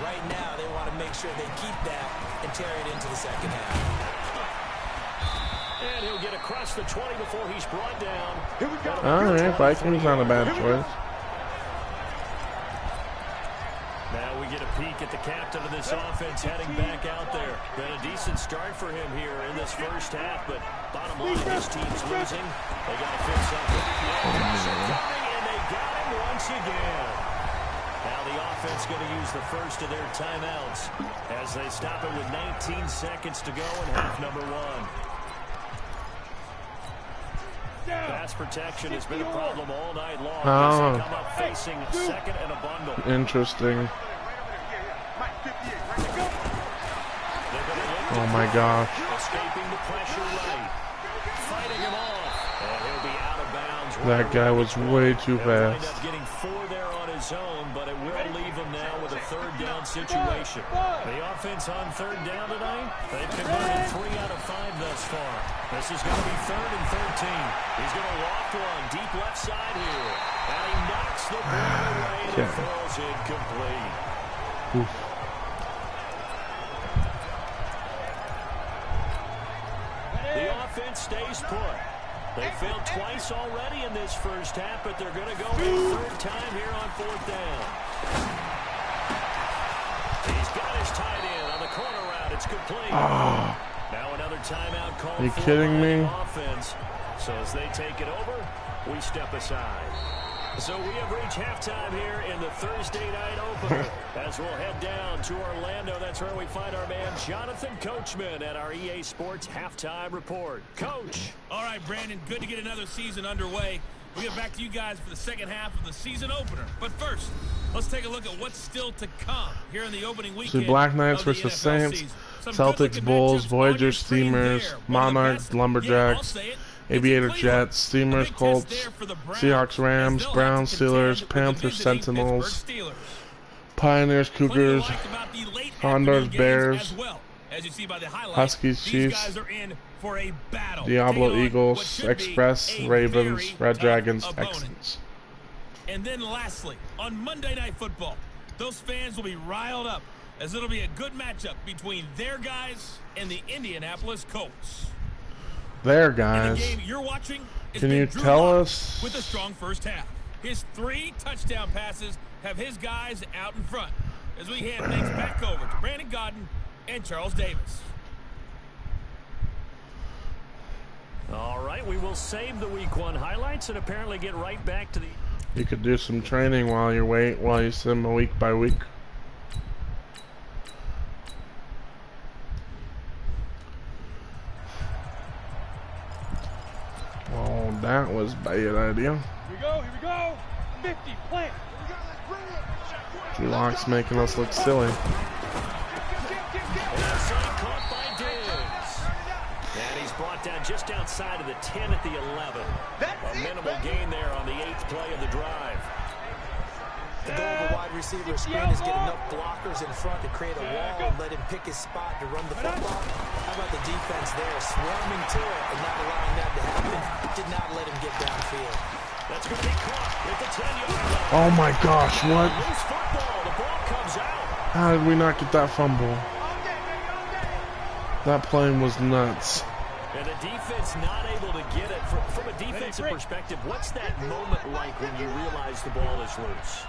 [SPEAKER 4] right now they want to make sure they keep that and carry it into the second half.
[SPEAKER 3] And he'll get across the 20 before he's brought down.
[SPEAKER 1] alright, Vikings not a bad choice.
[SPEAKER 3] Now we get a peek at the captain of this offense heading back out there. Been a decent start for him here in this first half, but bottom line, this team's losing. They got to fix something. And they got him once again. Now the the offense going to use the first of their timeouts as they stop it with 19 seconds to go in half number 1. Pass protection has been a problem all night long. As they come up facing second and a bundle.
[SPEAKER 1] Interesting. Oh my gosh.
[SPEAKER 3] Escaping the pressure right. Fighting him off. And he'll be out of bounds.
[SPEAKER 1] That guy was way too fast.
[SPEAKER 3] Wind up getting 4 there on his own, but it will leave him now with a third down situation. The offense on third down tonight, they've converted 3 out of 5 thus far. This is going to be 3rd and 13. He's going to walk one deep left side here. And he knocks the ball away and it falls incomplete.
[SPEAKER 1] Oof.
[SPEAKER 3] The offense stays put. They failed twice already in this first half, but they're going to go a third time here on 4th down. He's got his tight end on the corner route. It's complete.
[SPEAKER 1] Oh.
[SPEAKER 3] Now another timeout call.
[SPEAKER 1] Are you kidding me?
[SPEAKER 3] Offense. So as they take it over, we step aside. So we have reached halftime here in the Thursday night opener. As we'll head down to Orlando, that's where we find our man Jonathan Coachman at our EA Sports Halftime Report. Coach.
[SPEAKER 2] All right, Brandon, good to get another season underway. We'll get back to you guys for the second half of the season opener. But first, let's take a look at what's still to come here in the opening weekend.
[SPEAKER 1] So Black Knights versus Saints, Celtics, Bulls, Voyagers, Steamers, Monarchs, Lumberjacks, Aviator Jets, Steamers, Colts, Seahawks, Rams, Browns, Steelers, Panthers, Sentinels, Pioneers, Cougars, Condors, Bears, Huskies, Chiefs, Diablo, Eagles, Express, Ravens, Red Dragons, Texans.
[SPEAKER 2] And then lastly, on Monday Night Football, those fans will be riled up as it'll be a good matchup between their guys and the Indianapolis Colts.
[SPEAKER 1] There, guys.
[SPEAKER 2] The game you're watching is
[SPEAKER 1] Can you tell us?
[SPEAKER 2] With a strong first half. His 3 touchdown passes have his guys out in front as we hand things back over to Brandon Godden and Charles Davis.
[SPEAKER 3] All right, we will save the Week 1 highlights and apparently get right back to the...
[SPEAKER 1] You could do some training while you sim week by week. Oh, that was a bad idea.
[SPEAKER 5] Here we go. 50, plant.
[SPEAKER 1] Lock's making us look silly.
[SPEAKER 3] Caught by Diggs. And he's brought down just outside of the 10 at the 11. A minimal gain there on the 8th play of the drive.
[SPEAKER 4] The goal of a wide receiver screen is get enough blockers in front to create a wall and let him pick his spot to run the football. How about the defense there, swarming to it and not allowing that to happen? Did not let him get downfield.
[SPEAKER 3] That's going to be caught at the 10-yard line.
[SPEAKER 1] Oh my gosh, what?
[SPEAKER 3] Loose football. The ball comes out.
[SPEAKER 1] How did we not get that fumble? That play was nuts.
[SPEAKER 3] And the defense not able to get it. From a defensive perspective, what's that moment like when you realize the ball is loose?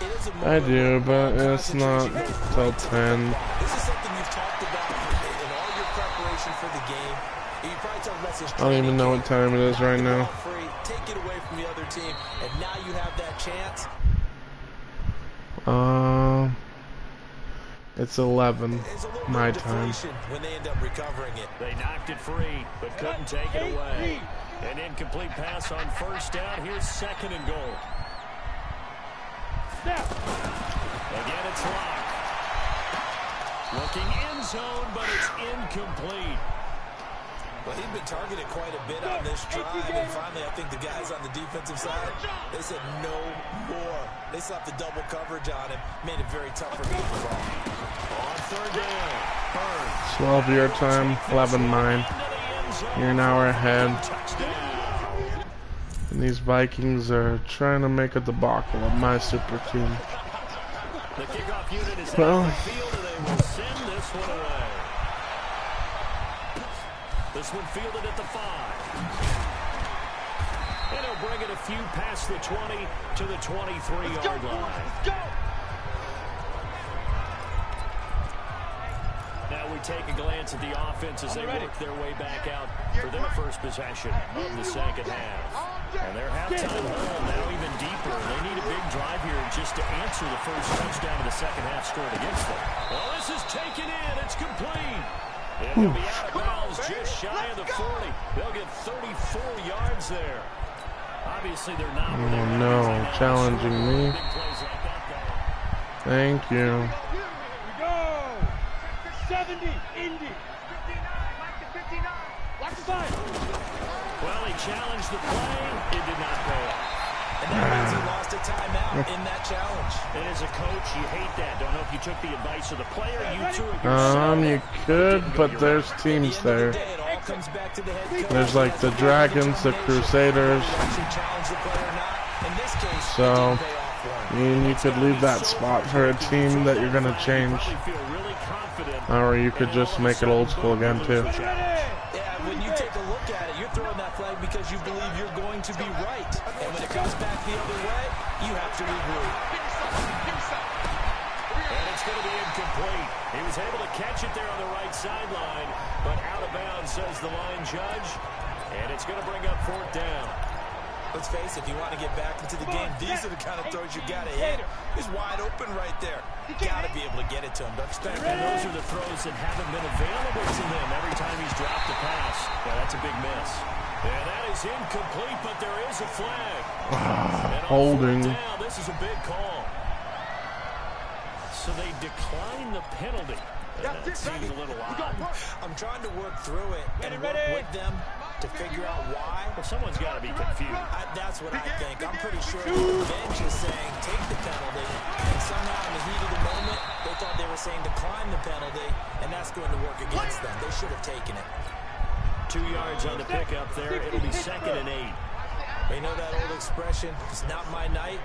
[SPEAKER 4] It is a moment
[SPEAKER 1] I do, but it's not till 10.
[SPEAKER 4] This is something you've talked about in all your preparation for the game. You probably talk about this.
[SPEAKER 1] I don't even know what time it is right now.
[SPEAKER 4] Free, take it away from the other team, and now you have that chance.
[SPEAKER 1] It's 11 my time.
[SPEAKER 4] When they end up recovering it.
[SPEAKER 3] They knocked it free, but couldn't take it away. An incomplete pass on first down. Here's 2nd and goal. Again, it's Locke. Looking end zone, but it's incomplete.
[SPEAKER 4] Well, he'd been targeted quite a bit on this drive, and finally I think the guys on the defensive side, they said no more. They slapped the double coverage on him, made it very tough for him to move on.
[SPEAKER 3] On 3rd down, Burns.
[SPEAKER 1] 12 your time, 11 mine. You're an hour ahead. And these Vikings are trying to make a debacle of my super team.
[SPEAKER 3] The kickoff unit is
[SPEAKER 1] Well,
[SPEAKER 3] out of the field, and they will send this one away. This one fielded at the 5. And he'll bring it a few past the 20 to the 23-yard line. Now we take a glance at the offense as they work their way back out for their first possession of the second half. And their halftime hole now even deeper. They need a big drive here just to answer the first touchdown of the second half scored against them. Well, this is taken in. It's complete. And he'll be out of bounds just shy of the 40. They'll get 34 yards there. Obviously, they're not.
[SPEAKER 1] Oh no, challenging me. Thank you.
[SPEAKER 5] Here we go. 70, Indy. 59, Mike to 59. Watch the side.
[SPEAKER 3] Well, he challenged the play. It did not pay off.
[SPEAKER 4] And that means he lost a timeout in that challenge.
[SPEAKER 3] And as a coach, you hate that. Don't know if you took the advice of the player. You took it yourself.
[SPEAKER 1] You could, but there's teams there. There's like the Dragons, the Crusaders. So, you could leave that spot for a team that you're gonna change. Or you could just make it old school again too.
[SPEAKER 4] Yeah, when you take a look at it, you're throwing that flag because you believe you're going to be right. And when it comes back the other way, you have to regroup.
[SPEAKER 3] And it's going to be incomplete. He was able to catch it there on the right sideline, but out of bounds, says the line judge. And it's going to bring up 4th down.
[SPEAKER 4] Let's face it, if you want to get back into the game, these are the kind of throws you got to hit. He's wide open right there. You got to be able to get it to him. Don't expect
[SPEAKER 3] And those are the throws that haven't been available to him every time he's dropped a pass. Yeah, that's a big miss. And that is incomplete, but there is a flag. And
[SPEAKER 1] Holding.
[SPEAKER 3] Down, this is a big call. So they decline the penalty. That seems a little odd.
[SPEAKER 4] I'm trying to work through it and work with them to figure out why.
[SPEAKER 3] Well, someone's got to be confused.
[SPEAKER 4] That's what I think. I'm pretty sure the bench is saying take the penalty, and somehow in the heat of the moment, they thought they were saying decline the penalty, and that's going to work against them. They should have taken it.
[SPEAKER 3] 2 yards on the pickup there. It'll be 2nd and 8.
[SPEAKER 4] You know that old expression, it's not my night?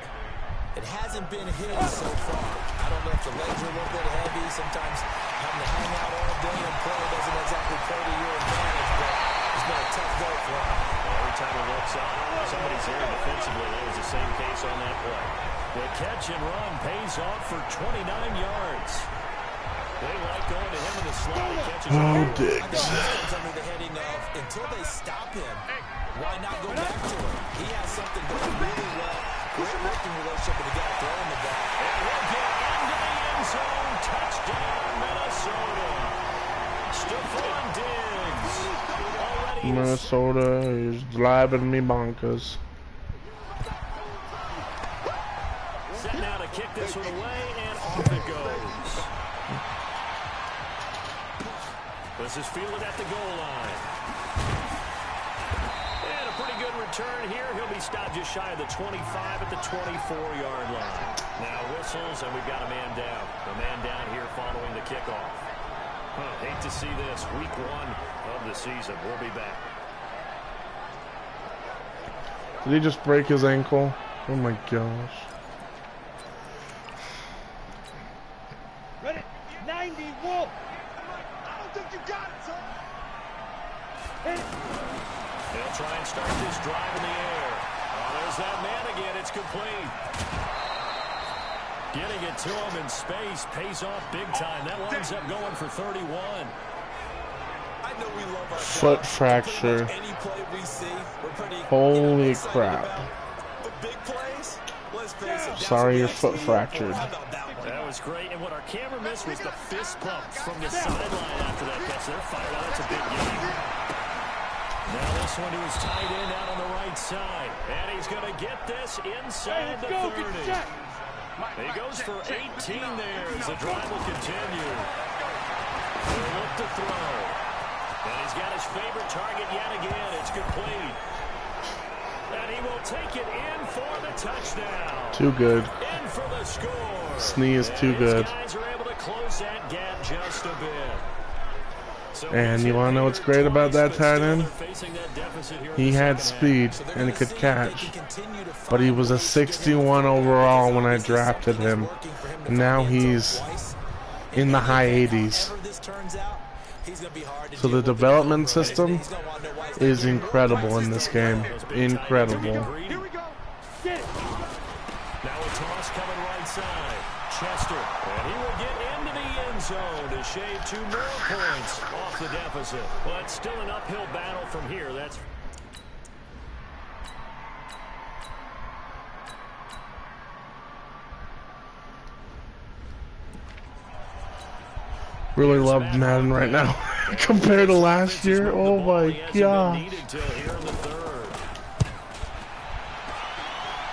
[SPEAKER 4] It hasn't been his so far. I don't know if the legs are a little bit heavy. Sometimes having to hang out all day and play doesn't exactly play to your advantage, but it's been a tough go for him.
[SPEAKER 3] Every time he looks up, somebody's there defensively. That was the same case on that play. The catch and run pays off for 29 yards. They like going to him in the slot. He catches
[SPEAKER 1] Oh,
[SPEAKER 4] I think
[SPEAKER 1] Diggs.
[SPEAKER 4] this comes under the heading of until they stop him, why not go back to him? He has something going really well. Great working relationship with the guy throwing the ball.
[SPEAKER 3] And we'll get into the end zone. Touchdown, Minnesota. Stephon Diggs. Already
[SPEAKER 1] Minnesota is driving me bonkers.
[SPEAKER 3] set now to kick this one away, and off it goes. This is fielded at the goal line. And a pretty good return here. He'll be stopped just shy of the 25 at the 24-yard line. Now whistles, and we've got a man down. A man down here following the kickoff. Hate to see this. Week 1 of the season. We'll be back.
[SPEAKER 1] Did he just break his ankle? Oh my gosh.
[SPEAKER 5] Ready? 90, Wolf. I don't think you got it, son. Hit it.
[SPEAKER 3] They'll try and start this drive in the air. Oh, there's that man again. It's complete. Getting it to him in space pays off big time. That winds up going for 31.
[SPEAKER 4] I know we love our
[SPEAKER 1] Foot
[SPEAKER 4] job.
[SPEAKER 1] fracture.
[SPEAKER 4] Any play we see, we're pretty
[SPEAKER 1] Holy
[SPEAKER 4] excited
[SPEAKER 1] crap.
[SPEAKER 4] about. But big plays, let's face it, that's
[SPEAKER 1] Sorry
[SPEAKER 4] what
[SPEAKER 1] your
[SPEAKER 4] we
[SPEAKER 1] foot
[SPEAKER 4] actually
[SPEAKER 1] fractured.
[SPEAKER 4] How about that one?
[SPEAKER 3] That was great. And what our camera missed was the fist pumps from the sideline after that catch. They're fired out. That's a big game. Now this one to his tight end out on the right side. And he's going to get this inside the 30. He goes for 18 there as the drive will continue. They'll look to throw. And he's got his favorite target yet again. It's complete. And he will take it in for the touchdown.
[SPEAKER 1] Too good.
[SPEAKER 3] In for the score.
[SPEAKER 1] Snee is too
[SPEAKER 3] And
[SPEAKER 1] good.
[SPEAKER 3] his guys are able to close that gap just a bit. So
[SPEAKER 1] And you want to know what's great about that tight end? He had speed and he could catch, but he was a 61 overall when I drafted him. And now he's in the high 80s. So the development system is incredible in this game. Incredible.
[SPEAKER 5] Here we go. Get it.
[SPEAKER 3] Now a toss coming right side. Chester, and he will get into the end zone to shave 2 more points off the deficit. But still an uphill battle from here. That's
[SPEAKER 1] Really love Madden right now compared to last year. Oh my gosh.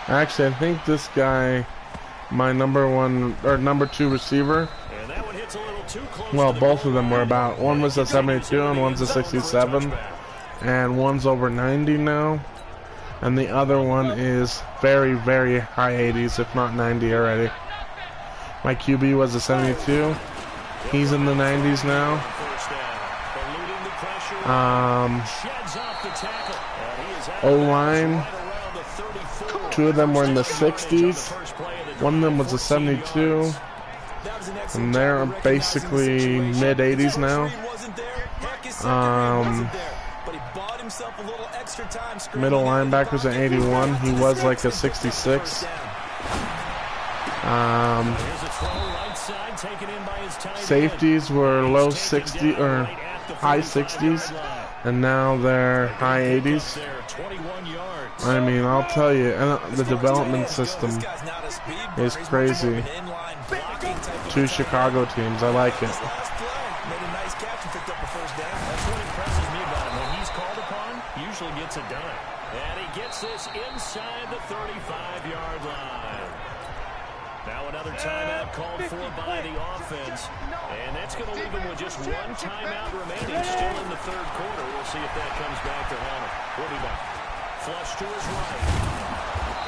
[SPEAKER 1] Actually, I think this guy, my number 1 or number 2 receiver. Well, both of them were about. One was a 72 and one's a 67, and one's over 90 now, and the other one is very, very high 80s, if not 90 already. My QB was a 72. He's in the 90s now. O-line, 2 of them were in the 60s. One of them was a 72. And they're basically mid-80s now. Middle linebacker's an 81. He was like a 66. Safeties were low 60 or high 60s, and now they're high 80s. I mean, I'll tell you, the development system is crazy. 2 Chicago teams, I like it.
[SPEAKER 3] Usually gets it done, and he gets this inside the 35-yard line. Now another timeout called for by the offense, and that's going to leave him with just 1 timeout remaining, still in the 3rd quarter. We'll see if that comes back to haunt him. We'll be back. Flush to his right,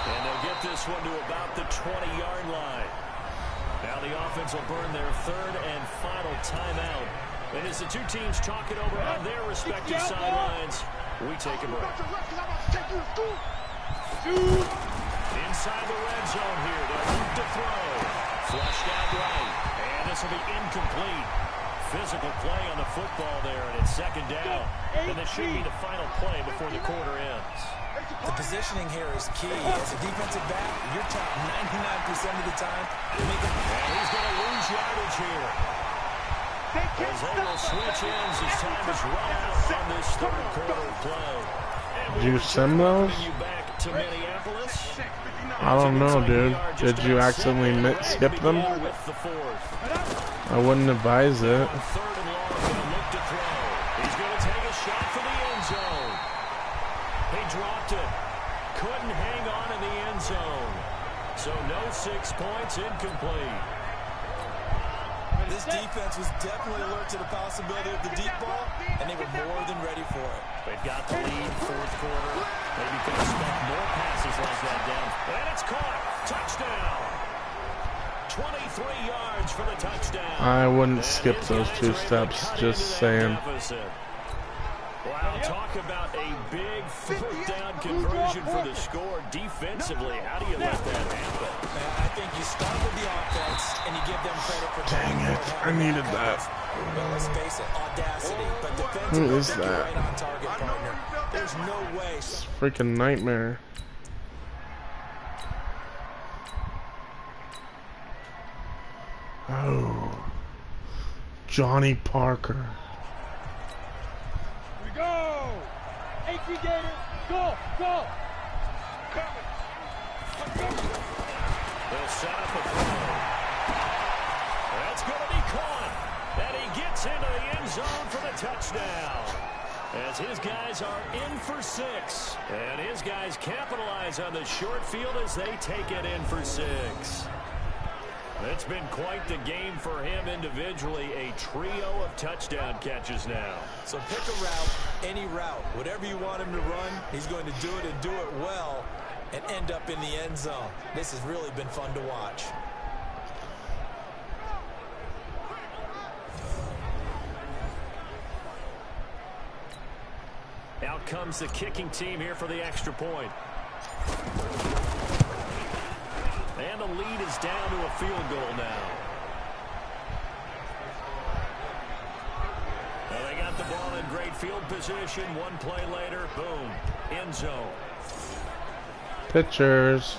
[SPEAKER 3] and they'll get this one to about the 20-yard line. Now the offense will burn their 3rd and final timeout. And as the 2 teams talk it over on their respective sidelines, we take a break. Inside the red zone here, they'll look to throw. Flushed out right, and this will be incomplete. Physical play on the football there, and it's 2nd down. And this should be the final play before the quarter ends.
[SPEAKER 4] The positioning here is key. As a defensive back, you're top 99% of the time.
[SPEAKER 3] And he's going to lose yardage here. As they will switch ends as time is run out on this 3rd quarter play.
[SPEAKER 1] Did you send those? I don't know, dude. Did you accidentally skip them? I wouldn't advise it.
[SPEAKER 3] He's going to take a shot for the end zone. He dropped it. Couldn't hang on in the end zone. So no 6 points, incomplete.
[SPEAKER 4] This defense was definitely alert to the possibility of the deep ball, and they were more than ready for it.
[SPEAKER 3] They've got the lead, 4th quarter. Maybe can expect more passes like that down. And it's caught. Touchdown. 23 yards for the touchdown.
[SPEAKER 1] I wouldn't skip those 2 steps, just saying.
[SPEAKER 3] Wow, talk about a big 4th down conversion for the score defensively. How do you let that happen?
[SPEAKER 4] I think you start with the offense and you give them credit for
[SPEAKER 1] dang it, I needed that.
[SPEAKER 4] Well, let's face it, audacity, but defensively,
[SPEAKER 1] who is that?
[SPEAKER 4] Right on target, partner. There's no way.
[SPEAKER 1] It's a freaking nightmare. Oh, Johnny Parker.
[SPEAKER 5] Go! HB Gator, go! Go!
[SPEAKER 3] They'll set up a throw. That's going to be caught. And he gets into the end zone for the touchdown. As his guys are in for 6. And his guys capitalize on the short field as they take it in for 6. It's been quite the game for him individually. A trio of touchdown catches now.
[SPEAKER 4] So pick a route, any route. Whatever you want him to run, he's going to do it and do it well and end up in the end zone. This has really been fun to watch.
[SPEAKER 3] Out comes the kicking team here for the extra point. And the lead is down to a field goal now. Well, they got the ball in great field position. 1 play later, boom, end zone.
[SPEAKER 1] Pitchers.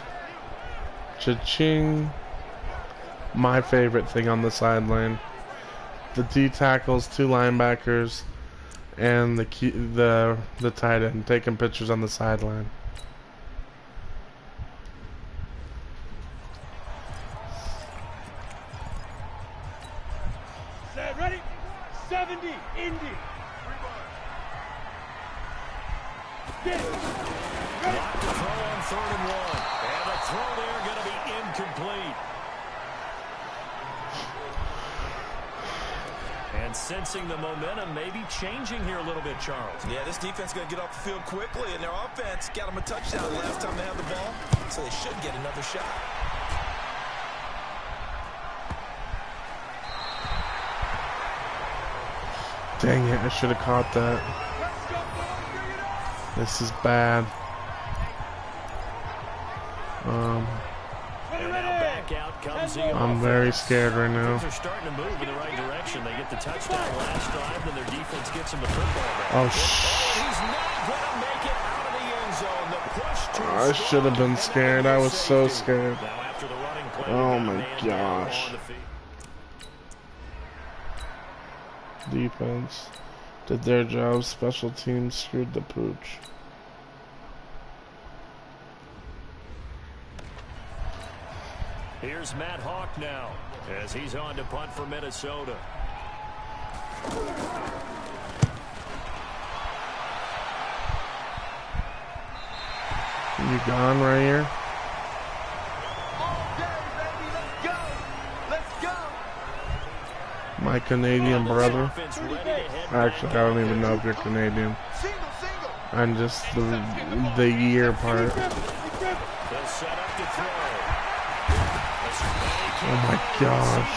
[SPEAKER 1] Cha-ching. My favorite thing on the sideline. The D tackles, 2 linebackers, and the tight end taking pictures on the sideline.
[SPEAKER 5] Set, ready? 70, Indy. Get it.
[SPEAKER 3] Blocked to throw on 3rd and 1. And the throw there going to be incomplete. And sensing the momentum maybe changing here a little bit, Charles.
[SPEAKER 4] Yeah, this defense is going to get off the field quickly, and their offense got them a touchdown last time they had the ball, so they should get another shot.
[SPEAKER 1] Dang it, I should have caught that. This is bad.
[SPEAKER 3] And now back out comes the
[SPEAKER 1] I'm very scared right now.
[SPEAKER 3] They're starting to move in the right direction. They get the touchdown last drive, then their defense gets them the football back.
[SPEAKER 1] Oh,
[SPEAKER 3] He's not going to make it out of the end zone. The push too
[SPEAKER 1] I should have been scared. I was so scared.
[SPEAKER 3] Now after the running play,
[SPEAKER 1] Oh
[SPEAKER 3] they got a
[SPEAKER 1] my
[SPEAKER 3] man down
[SPEAKER 1] gosh.
[SPEAKER 3] on the field.
[SPEAKER 1] Defense did their job. Special teams screwed the pooch.
[SPEAKER 3] Here's Matt Hawk now as he's on to punt for Minnesota.
[SPEAKER 1] You gone right here? My Canadian brother. Actually, I don't even know if you're Canadian. I'm just the year part. Oh my gosh.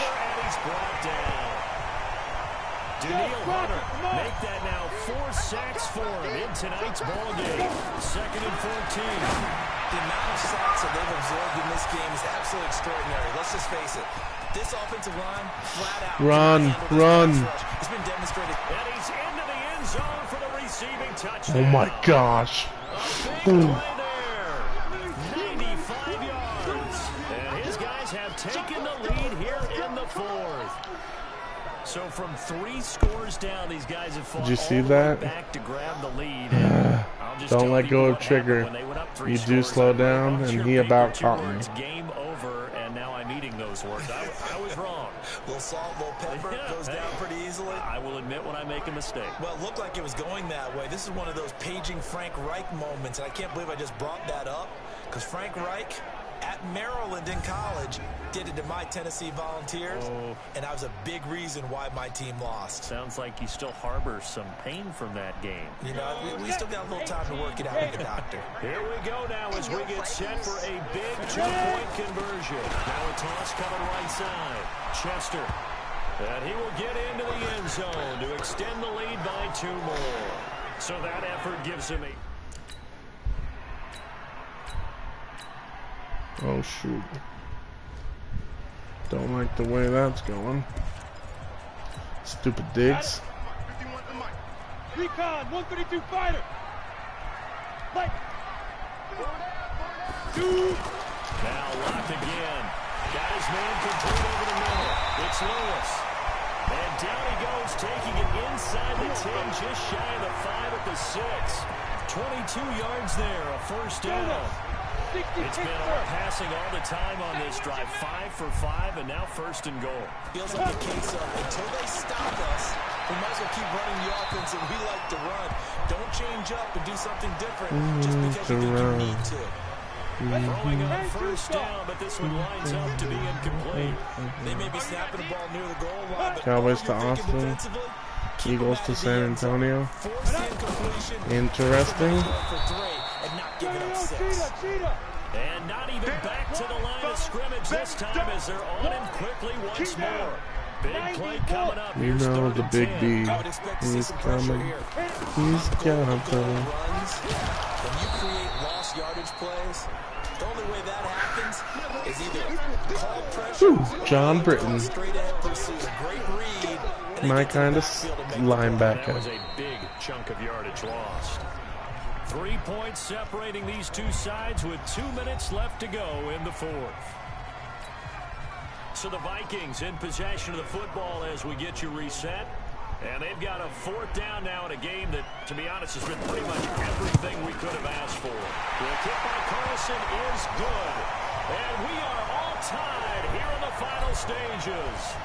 [SPEAKER 3] Make that now 4 sacks for him in tonight's ball game. 2nd and 14.
[SPEAKER 4] The amount of sacks that they've absorbed in this game is absolutely extraordinary. Let's just face it. This offensive line, flat out.
[SPEAKER 1] Run.
[SPEAKER 4] It's been demonstrated.
[SPEAKER 3] And he's into the end zone for the receiving touchdown.
[SPEAKER 1] Oh my gosh.
[SPEAKER 3] A big play there. 95 yards. And his guys have taken the lead here in the 4th. So from 3 scores down, these guys have fought
[SPEAKER 1] Did you see
[SPEAKER 3] all the way
[SPEAKER 1] that?
[SPEAKER 3] back to grab the lead.
[SPEAKER 1] Don't let go of trigger. You do slow down, and he about caught me.
[SPEAKER 3] Game over, and now I'm eating those words. I was wrong.
[SPEAKER 4] A little salt, a little pepper, goes down pretty easily.
[SPEAKER 3] I will admit when I make a mistake.
[SPEAKER 4] Well, it looked like it was going that way. This is one of those paging Frank Reich moments, and I can't believe I just brought that up, because Frank Reich at Maryland in college did it to my Tennessee Volunteers, and that was a big reason why my team lost.
[SPEAKER 3] Sounds like you still harbor some pain from that game.
[SPEAKER 4] You know, we still got a little time to work it out with the doctor.
[SPEAKER 3] Here we go now as we get set for a big 2-point conversion. Now a toss coming right side. Chester. And he will get into the end zone to extend the lead by 2 more. So that effort gives him a...
[SPEAKER 1] Oh shoot. Don't like the way that's going. Stupid digs.
[SPEAKER 5] Recon, 132 fighter. Like.
[SPEAKER 3] Now locked again. Got his man complete over the middle. It's Lewis. And down he goes, taking it inside the 10, just shy of the 5 at the 6. 22 yards there, a first down. It's been all passing all the time on this drive. 5 for 5, and now 1st and goal.
[SPEAKER 4] Feels like a case of until they stop us, we might as well keep running the offense that we like to run. Don't change up and do something different just because you think you need to.
[SPEAKER 3] Throwing on 1st down, but this one lines up to be incomplete.
[SPEAKER 4] They may be snapping the ball near the goal line, but
[SPEAKER 1] Cowboys to Austin. Eagles to San Antonio. Interesting.
[SPEAKER 3] And not even back to the line of scrimmage this time as they're on him quickly once more. Big play coming up.
[SPEAKER 1] You know the big B. He's coming. He's coming.
[SPEAKER 4] When you create lost yardage plays, the only way that happens is either call pressure,
[SPEAKER 1] John Britton.
[SPEAKER 4] straight ahead pursuit, a great read.
[SPEAKER 1] My kind of linebacker.
[SPEAKER 3] That was a big chunk of yardage lost. 3 points separating these two sides with 2 minutes left to go in the 4th. So the Vikings in possession of the football as we get you reset. And they've got a 4th down now in a game that, to be honest, has been pretty much everything we could have asked for. The kick by Carlson is good. And we are all tied here in the final stages.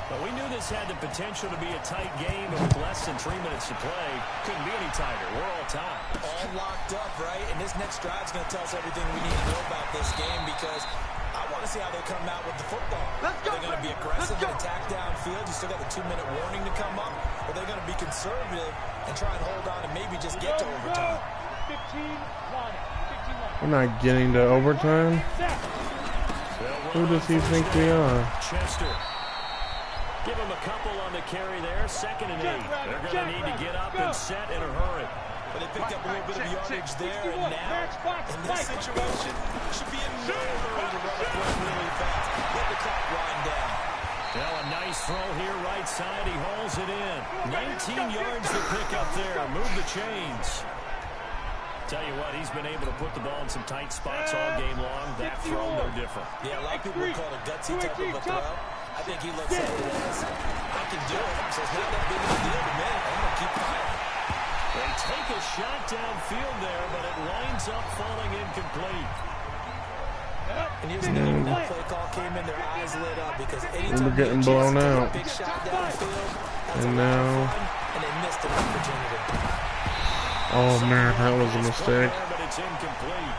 [SPEAKER 3] Well, we knew this had the potential to be a tight game, and with less than 3 minutes to play, couldn't be any tighter. We're all tied.
[SPEAKER 4] All locked up, right? And this next drive's going to tell us everything we need to know about this game, because I want to see how they come out with the football. Are they going to be aggressive and attack downfield? You still got the 2-minute warning to come up. Or are they going to be conservative and try and hold on and maybe just get to overtime?
[SPEAKER 5] 15 line. 15 line.
[SPEAKER 1] We're not getting to overtime. Who does he think we are?
[SPEAKER 3] Chester. Give him a couple on the carry there. 2nd and 8. They're going to need to get up and set in a hurry.
[SPEAKER 4] But they picked up a little bit of yardage there, and now, in this situation, should be in no hurry to run the play really fast. Let the clock wind down.
[SPEAKER 3] Now a nice throw here, right side. He hauls it in. 19 yards to pick up there. Move the chains. Tell you what, he's been able to put the ball in some tight spots all game long. That throw, no different.
[SPEAKER 4] Yeah, a lot of people would call it a gutsy type of a throw. I think he looks at it as, I can do it, so it's not that big of a deal to me. I'm going to keep firing.
[SPEAKER 3] They take a shot downfield there, but it winds up falling incomplete.
[SPEAKER 4] And here's the thing, when that play call came in, their eyes lit up, because anytime
[SPEAKER 1] We're getting
[SPEAKER 4] they
[SPEAKER 1] blown
[SPEAKER 4] take a
[SPEAKER 1] out.
[SPEAKER 4] big shot downfield, that's
[SPEAKER 1] And
[SPEAKER 4] a lot of
[SPEAKER 1] now-
[SPEAKER 4] fun, and they missed an opportunity.
[SPEAKER 1] Oh man, that was a mistake.
[SPEAKER 3] But it's incomplete.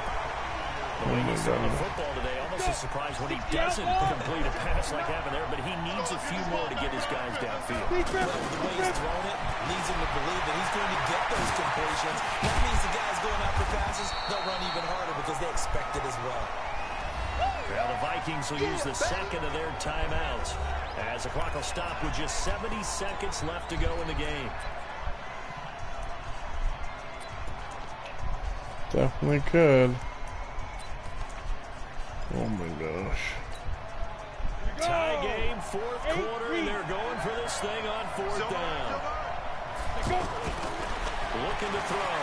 [SPEAKER 1] Oh my
[SPEAKER 3] He's throwing the
[SPEAKER 1] God.
[SPEAKER 3] football today. Almost a surprise when he doesn't complete a pass like happened there, but he needs a few more to get his guys downfield.
[SPEAKER 4] Well, the way he's thrown it leads him to believe that he's going to get those completions. That means the guys going after passes, they'll run even harder because they expect it as well.
[SPEAKER 3] Well, the Vikings will use the second of their timeouts as the clock will stop with just 70 seconds left to go in the game.
[SPEAKER 1] Definitely could. Oh my gosh.
[SPEAKER 3] Tie game, 4th quarter, and they're going for this thing on 4th down. Looking to throw,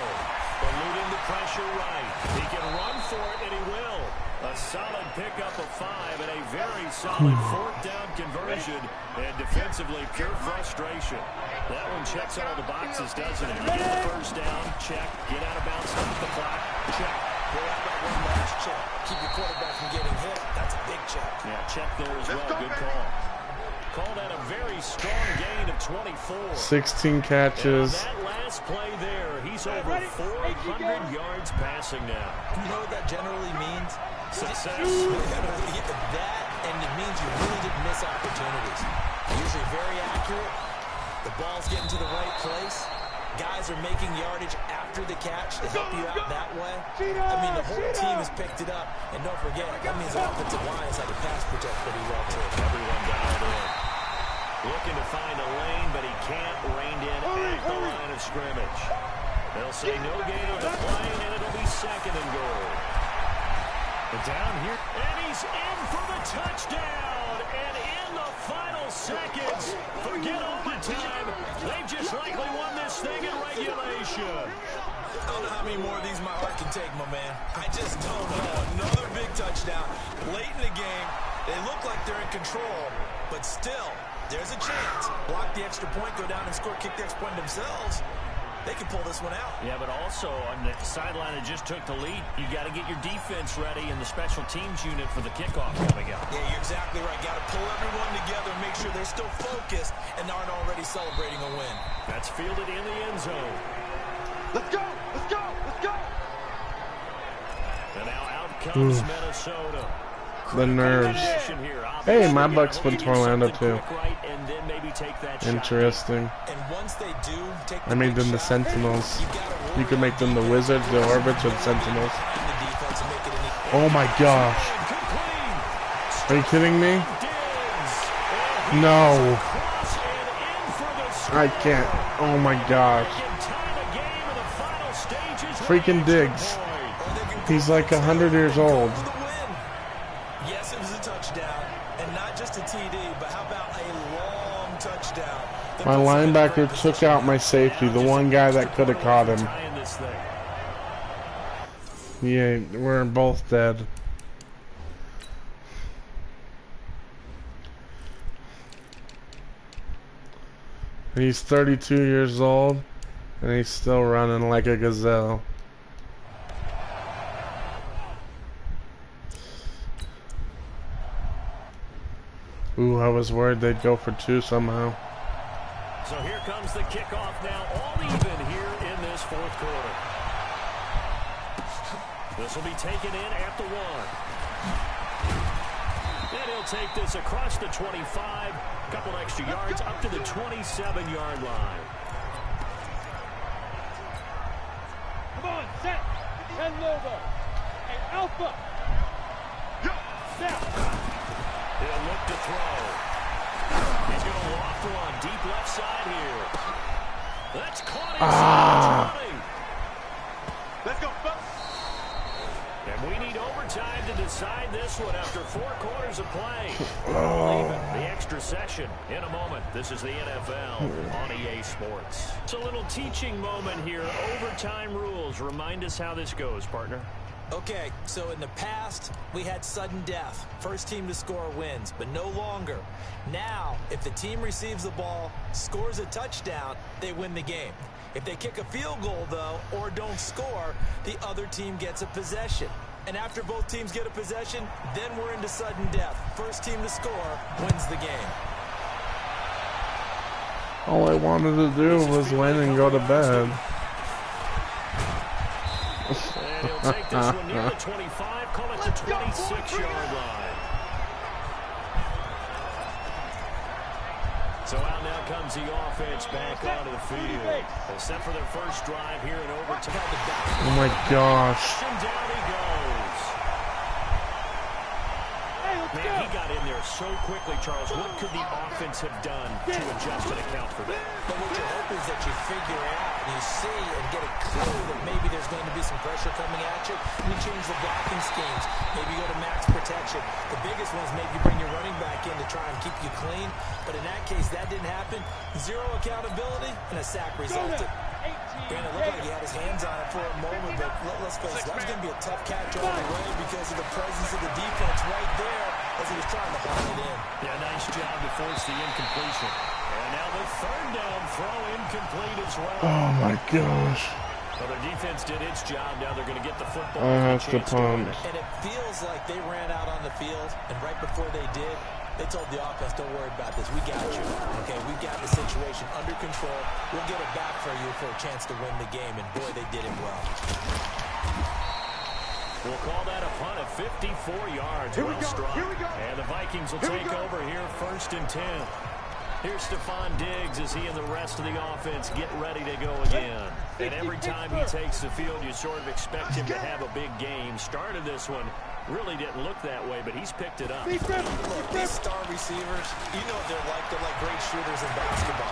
[SPEAKER 3] eluding the pressure right. He can run for it, and he will. A solid pickup of 5 and a very solid 4th down conversion. And defensively, pure frustration. That one checks all the boxes, doesn't it? You get the first down, check. Get out of bounds, stop the clock, check.
[SPEAKER 4] Well, how about one last check? Keep your quarterback from getting hit. That's a big check.
[SPEAKER 3] Yeah, check there as well. Good call. Called out a very strong gain of 24.
[SPEAKER 1] 16 catches.
[SPEAKER 3] And that last play there, he's over 400 yards passing now.
[SPEAKER 4] You know what that generally means?
[SPEAKER 3] Success.
[SPEAKER 4] That, and it means you really didn't miss opportunities. Usually very accurate. The ball's getting to the right place. Guys are making yardage after the catch to help you out that way. I mean, the whole team has picked it up. And don't forget, that means the offensive line is like a pass protect pretty well, too.
[SPEAKER 3] Everyone dialed in. Looking to find a lane, but he can't rein in at the line of scrimmage. They'll say no gain on the play, and it'll be 2nd and goal. But down here, and he's in for the touchdown. And in the final seconds, forget overtime. They've just likely won this thing in regulation.
[SPEAKER 4] I don't know how many more of these my heart can take, my man. I just don't know. Another big touchdown late in the game. They look like they're in control, but still, there's a chance. Block the extra point, go down and score, kick the extra point themselves. They can pull this one out.
[SPEAKER 3] Yeah, but also on the sideline that just took the lead, you got to get your defense ready and the special teams unit for the kickoff coming up.
[SPEAKER 4] Yeah, you're exactly right. Got to pull everyone together, make sure they're still focused and aren't already celebrating a win.
[SPEAKER 3] That's fielded in the end zone.
[SPEAKER 5] Let's go! Let's go! Let's go!
[SPEAKER 3] And now out comes Minnesota.
[SPEAKER 1] The nerves. Hey, my Bucks went to Orlando too. Interesting.
[SPEAKER 4] And once they do take
[SPEAKER 1] I made them the Sentinels. You could make them the Wizards, the Orbits, or the Sentinels. Oh my gosh. Are you kidding me? No. I can't. Oh my gosh. Freaking Diggs. He's like 100 years old.
[SPEAKER 4] Yes, it was a touchdown, and not just a TD, but how about a long touchdown?
[SPEAKER 1] My linebacker took out my safety, the one guy that could have caught him. Yeah, we're both dead. He's 32 years old, and he's still running like a gazelle. Ooh, I was worried they'd go for 2 somehow.
[SPEAKER 3] So here comes the kickoff now, all even here in this fourth quarter. This will be taken in at the 1. And he'll take this across the 25, couple extra yards up to the 27-yard line.
[SPEAKER 5] Come on, set. 10 Lobo. And Alpha. Now.
[SPEAKER 3] He'll look to throw. He's going to loft one deep left side here. That's caught inside the 20.
[SPEAKER 5] Let's go, folks.
[SPEAKER 3] And we need overtime to decide this one after 4 quarters of play. Even the extra session in a moment. This is the NFL on EA Sports. It's a little teaching moment here. Overtime rules. Remind us how this goes, partner.
[SPEAKER 4] Okay, so in the past, we had sudden death. First team to score wins, but no longer. Now, if the team receives the ball, scores a touchdown, they win the game. If they kick a field goal, though, or don't score, the other team gets a possession. And after both teams get a possession, then we're into sudden death. First team to score wins the game.
[SPEAKER 1] All I wanted to do was win and go to bed.
[SPEAKER 3] And he'll take this one near the 25, call it the 26-yard line. So out now comes the offense back onto the field. They're set for their first drive here in overtime.
[SPEAKER 1] Oh my gosh.
[SPEAKER 3] And down he goes. Man, he got in there so quickly, Charles. What could the offense have done to adjust and account for that?
[SPEAKER 4] But what you hope is that you figure out, you see, and get a clue that maybe there's going to be some pressure coming at you. You change the blocking schemes. Maybe go to max protection. The biggest one is maybe bring your running back in to try and keep you clean. But in that case, that didn't happen. 0 accountability, and a sack resulted. Brandon looked like he had his hands on it for a moment, but let's face it, that was going to be a tough catch all the way because of the presence of the defense right there as he was trying to haul it in.
[SPEAKER 3] Yeah, nice job to force the incompletion. And now the third down throw incomplete as well.
[SPEAKER 1] Oh my gosh.
[SPEAKER 3] Well, their defense did its job. Now they're going to get the football.
[SPEAKER 1] I have to punt.
[SPEAKER 4] And it feels like they ran out on the field, and right before they did, they told the offense, don't worry about this. We got you. Okay, we got the situation under control. We'll get it back for you for a chance to win the game. And, boy, they did it well.
[SPEAKER 3] We'll call that a punt of 54 yards. Well struck. And the Vikings will take over here 1st and 10. Here's Stephon Diggs as he and the rest of the offense get ready to go again. And every time he takes the field, you sort of expect him to have a big game. Started this one. Really didn't look that way, but he's picked it up.
[SPEAKER 4] Look, these star receivers, you know what they're like. They're like great shooters in basketball.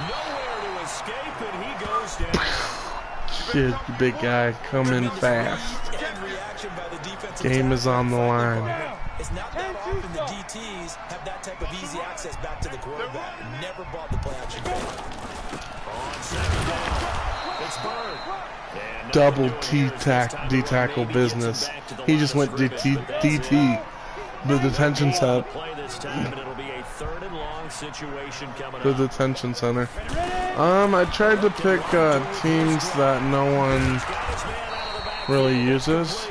[SPEAKER 3] Nowhere to escape, and he goes down.
[SPEAKER 1] Shit, big guy, come in fast. Game is on the line.
[SPEAKER 4] It's not that often the DTs have that type of easy access back to the quarterback. Never bought the play action game.
[SPEAKER 3] On second down, it's Bird.
[SPEAKER 1] Double D-tackle business. He just went DT. The detention set. The detention center. I tried to pick teams that no one really uses.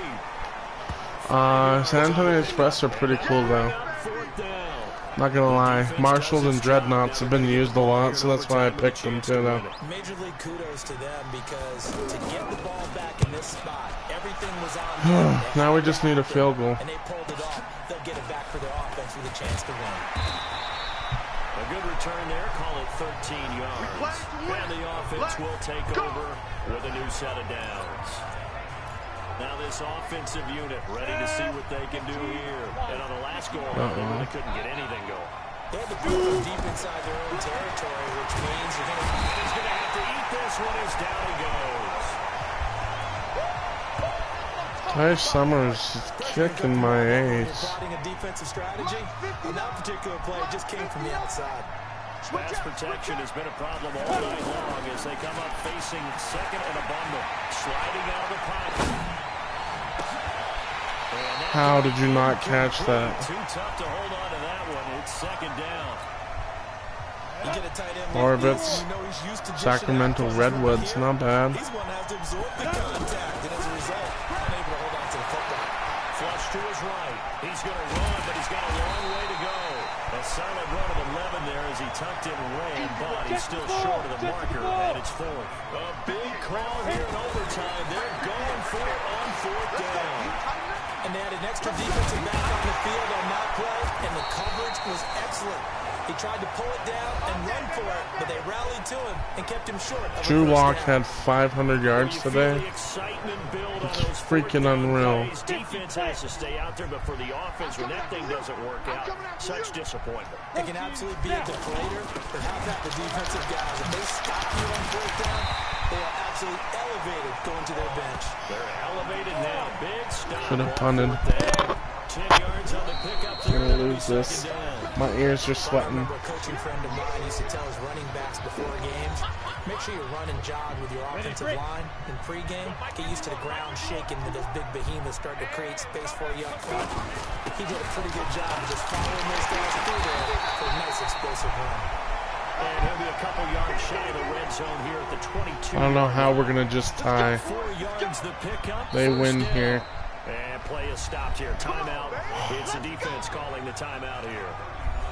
[SPEAKER 1] San Antonio Express are pretty cool though. Not gonna lie, Marshalls and Dreadnoughts have been used a lot, so that's why I picked them too though.
[SPEAKER 4] Major league kudos to them because to get the ball back in this spot, everything was on them.
[SPEAKER 1] Now we just need a field goal.
[SPEAKER 4] And they pulled it off. They'll get it back for their offense with a chance to win.
[SPEAKER 3] A good return there, call it 13 yards. And the offense will take over with a new set of downs. Now this offensive unit ready to see what they can do here. And on the last goal, they really couldn't get anything going.
[SPEAKER 4] They had to put them deep inside their own territory, which means he's going to
[SPEAKER 3] have to eat this one as down he goes.
[SPEAKER 1] Ty Summers is kicking my ace.
[SPEAKER 4] Plotting a defensive strategy. On that particular play, it just came from the outside.
[SPEAKER 3] Pass protection has been a problem all night long as they come up facing second and a bundle. Sliding out of the pocket.
[SPEAKER 1] How did you not catch that?
[SPEAKER 3] Too tough to hold on to that one. It's second down.
[SPEAKER 4] You get a tight end
[SPEAKER 1] Orbits, Sacramento Redwoods, not bad.
[SPEAKER 4] He's going to have to absorb the contact, and as a result, unable to hold on to the football.
[SPEAKER 3] Flush to his right. He's going to run, but he's got a long way to go. A solid run of 11 there as he tucked it away, but he's still short of the marker, and it's fourth. A big call here in overtime. They're going for it on fourth down.
[SPEAKER 4] And they had an extra defensive back on the field on that play, and the coverage was excellent. He tried to pull it down and run for it, but they rallied to him and kept him short of
[SPEAKER 1] Drew
[SPEAKER 4] a first
[SPEAKER 1] Lock
[SPEAKER 4] down.
[SPEAKER 1] had 500 yards today. It's freaking unreal.
[SPEAKER 3] Defense has to stay out there, but for the offense, when that thing doesn't work out, such disappointment.
[SPEAKER 4] It can absolutely be a deflator, but how about the defensive guys? If they stop you on fourth down, they are absolutely elevated going to their bench.
[SPEAKER 3] They're elevated now. Big stop.
[SPEAKER 1] Should have punted.
[SPEAKER 3] 10 yards on the pickup.
[SPEAKER 1] I'm gonna lose this. My ears are
[SPEAKER 4] I
[SPEAKER 1] sweating.
[SPEAKER 4] remember a coaching friend of mine used to tell his running backs before games, make sure you run and jog with your offensive line in pregame. Get used to the ground shaking when those big behemoths start to create space for you up front. He did a pretty good job of just following those guys through there for a nice explosive run.
[SPEAKER 3] And he'll be a couple yards shy of the red zone here at the 22.
[SPEAKER 1] I don't know how we're gonna just tie.
[SPEAKER 3] 4 yards the pickup.
[SPEAKER 1] They
[SPEAKER 3] First
[SPEAKER 1] win
[SPEAKER 3] down.
[SPEAKER 1] here.
[SPEAKER 3] And play is stopped here. Timeout. It's the defense calling the timeout here.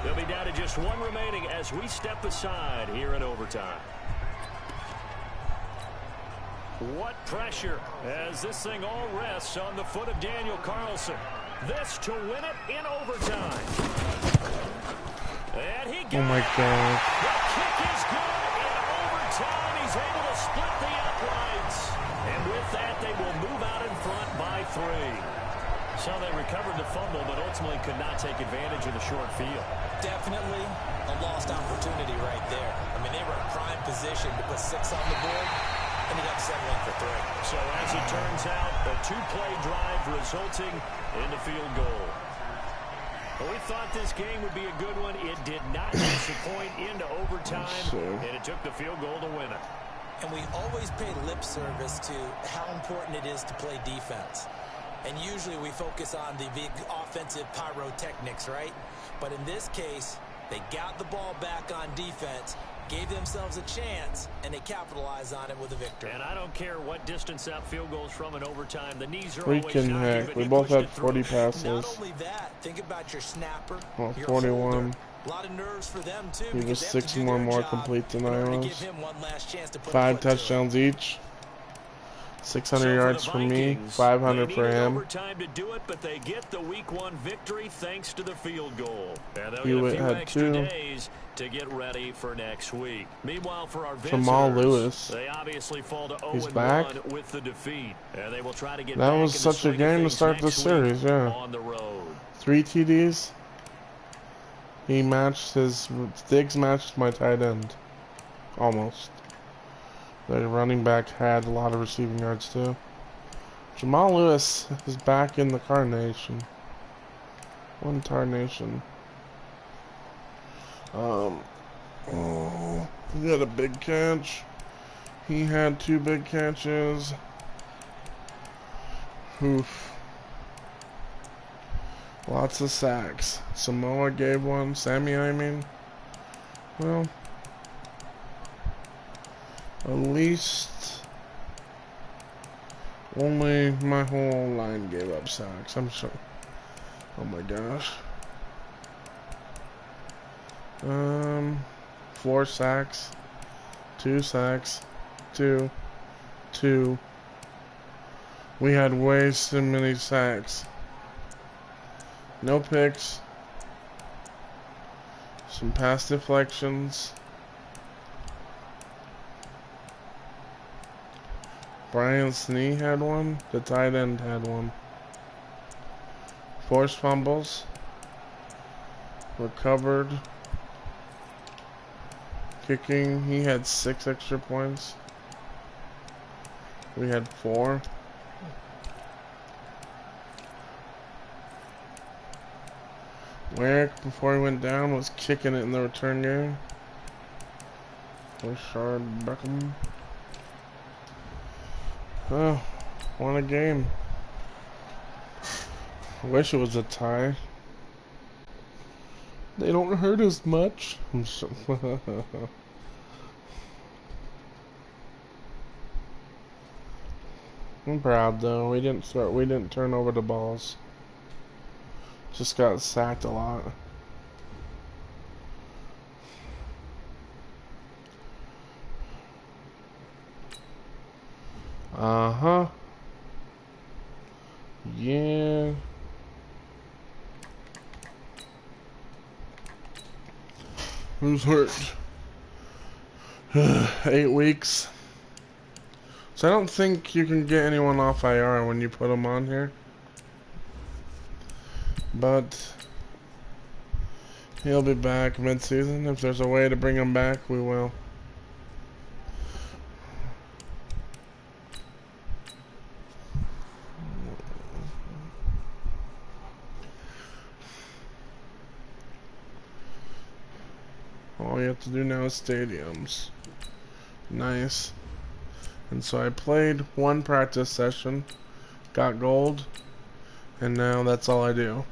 [SPEAKER 3] They'll be down to just one remaining as we step aside here in overtime. What pressure as this thing all rests on the foot of Daniel Carlson. This to win it in overtime. And he got
[SPEAKER 1] Oh my God.
[SPEAKER 3] The kick is good in overtime. He's able to split the uprights. And with that, they will move out in front by 3. So they recovered the fumble, but ultimately could not take advantage of the short field.
[SPEAKER 4] Definitely a lost opportunity right there. I mean, they were in prime position to put 6 on the board. Ended up settling for 3.
[SPEAKER 3] So as it turns out, a 2-play drive resulting in the field goal. Well, we thought this game would be a good one. It did not disappoint into overtime, and it took the field goal to win it.
[SPEAKER 4] And we always pay lip service to how important it is to play defense. And usually we focus on the big offensive pyrotechnics, right? But in this case, they got the ball back on defense, gave themselves a chance, and they capitalized on it with a victory.
[SPEAKER 3] And I don't care what distance that field goes from in overtime. The knees are
[SPEAKER 1] Freaking
[SPEAKER 3] always down,
[SPEAKER 1] heck.
[SPEAKER 3] but
[SPEAKER 1] We
[SPEAKER 3] he
[SPEAKER 1] both
[SPEAKER 3] pushed
[SPEAKER 1] had
[SPEAKER 3] it through.
[SPEAKER 1] 40 passes.
[SPEAKER 4] Not only that, think about your snapper,
[SPEAKER 1] Well,
[SPEAKER 4] your
[SPEAKER 1] 41.
[SPEAKER 4] holder. A lot of nerves for them, too.
[SPEAKER 1] He was
[SPEAKER 4] because they have to
[SPEAKER 1] 6
[SPEAKER 4] do
[SPEAKER 1] more
[SPEAKER 4] their job
[SPEAKER 1] complete than
[SPEAKER 4] in
[SPEAKER 1] I
[SPEAKER 4] order to
[SPEAKER 1] was.
[SPEAKER 4] give him one last chance to put a
[SPEAKER 1] 5
[SPEAKER 4] foot to it.
[SPEAKER 1] touchdowns each. 600
[SPEAKER 3] So
[SPEAKER 1] yards
[SPEAKER 3] the
[SPEAKER 1] for me,
[SPEAKER 3] Vikings,
[SPEAKER 1] 500
[SPEAKER 3] they
[SPEAKER 1] for
[SPEAKER 3] needed
[SPEAKER 1] him.
[SPEAKER 3] overtime to do it, but they get the Week 1 victory thanks to the field goal. And they'll
[SPEAKER 1] Hewitt
[SPEAKER 3] get a few
[SPEAKER 1] had
[SPEAKER 3] extra
[SPEAKER 1] 2.
[SPEAKER 3] days to get ready for next week. Meanwhile, for our visitors,
[SPEAKER 1] Jamal Lewis.
[SPEAKER 3] they obviously fall to
[SPEAKER 1] He's
[SPEAKER 3] 0-1
[SPEAKER 1] back.
[SPEAKER 3] with the defeat. And they will try to get
[SPEAKER 1] That
[SPEAKER 3] back
[SPEAKER 1] was
[SPEAKER 3] in the
[SPEAKER 1] such a
[SPEAKER 3] swing of
[SPEAKER 1] game to
[SPEAKER 3] things
[SPEAKER 1] start the
[SPEAKER 3] next week
[SPEAKER 1] series, yeah.
[SPEAKER 3] on the road.
[SPEAKER 1] 3 TDs. He matched his... Diggs matched my tight end. Almost. The running back had a lot of receiving yards too. Jamal Lewis is back in the Carnation. One Tarnation. Oh, he had a big catch. He had 2 big catches. Oof. Lots of sacks. Samoa gave one. Sammy, I mean. Well, at least only my whole line gave up sacks. I'm sure. Oh my gosh. 4 sacks. 2 sacks. 2. We had way too many sacks. No picks. Some pass deflections. Brian Snee had one. The tight end had one. Forced fumbles. Recovered. Kicking. He had 6 extra points. We had 4. Warwick, before he went down, was kicking it in the return game. Rashard Beckham. Oh, won a game. I wish it was a tie. They don't hurt as much. I'm so I'm proud though. We didn't turn over the balls. Just got sacked a lot. Uh-huh. Yeah. Who's hurt? 8 weeks. So I don't think you can get anyone off IR when you put them on here. But he'll be back mid-season. If there's a way to bring him back, we will. All you have to do now is stadiums. Nice. And so I played one practice session, got gold, and now that's all I do.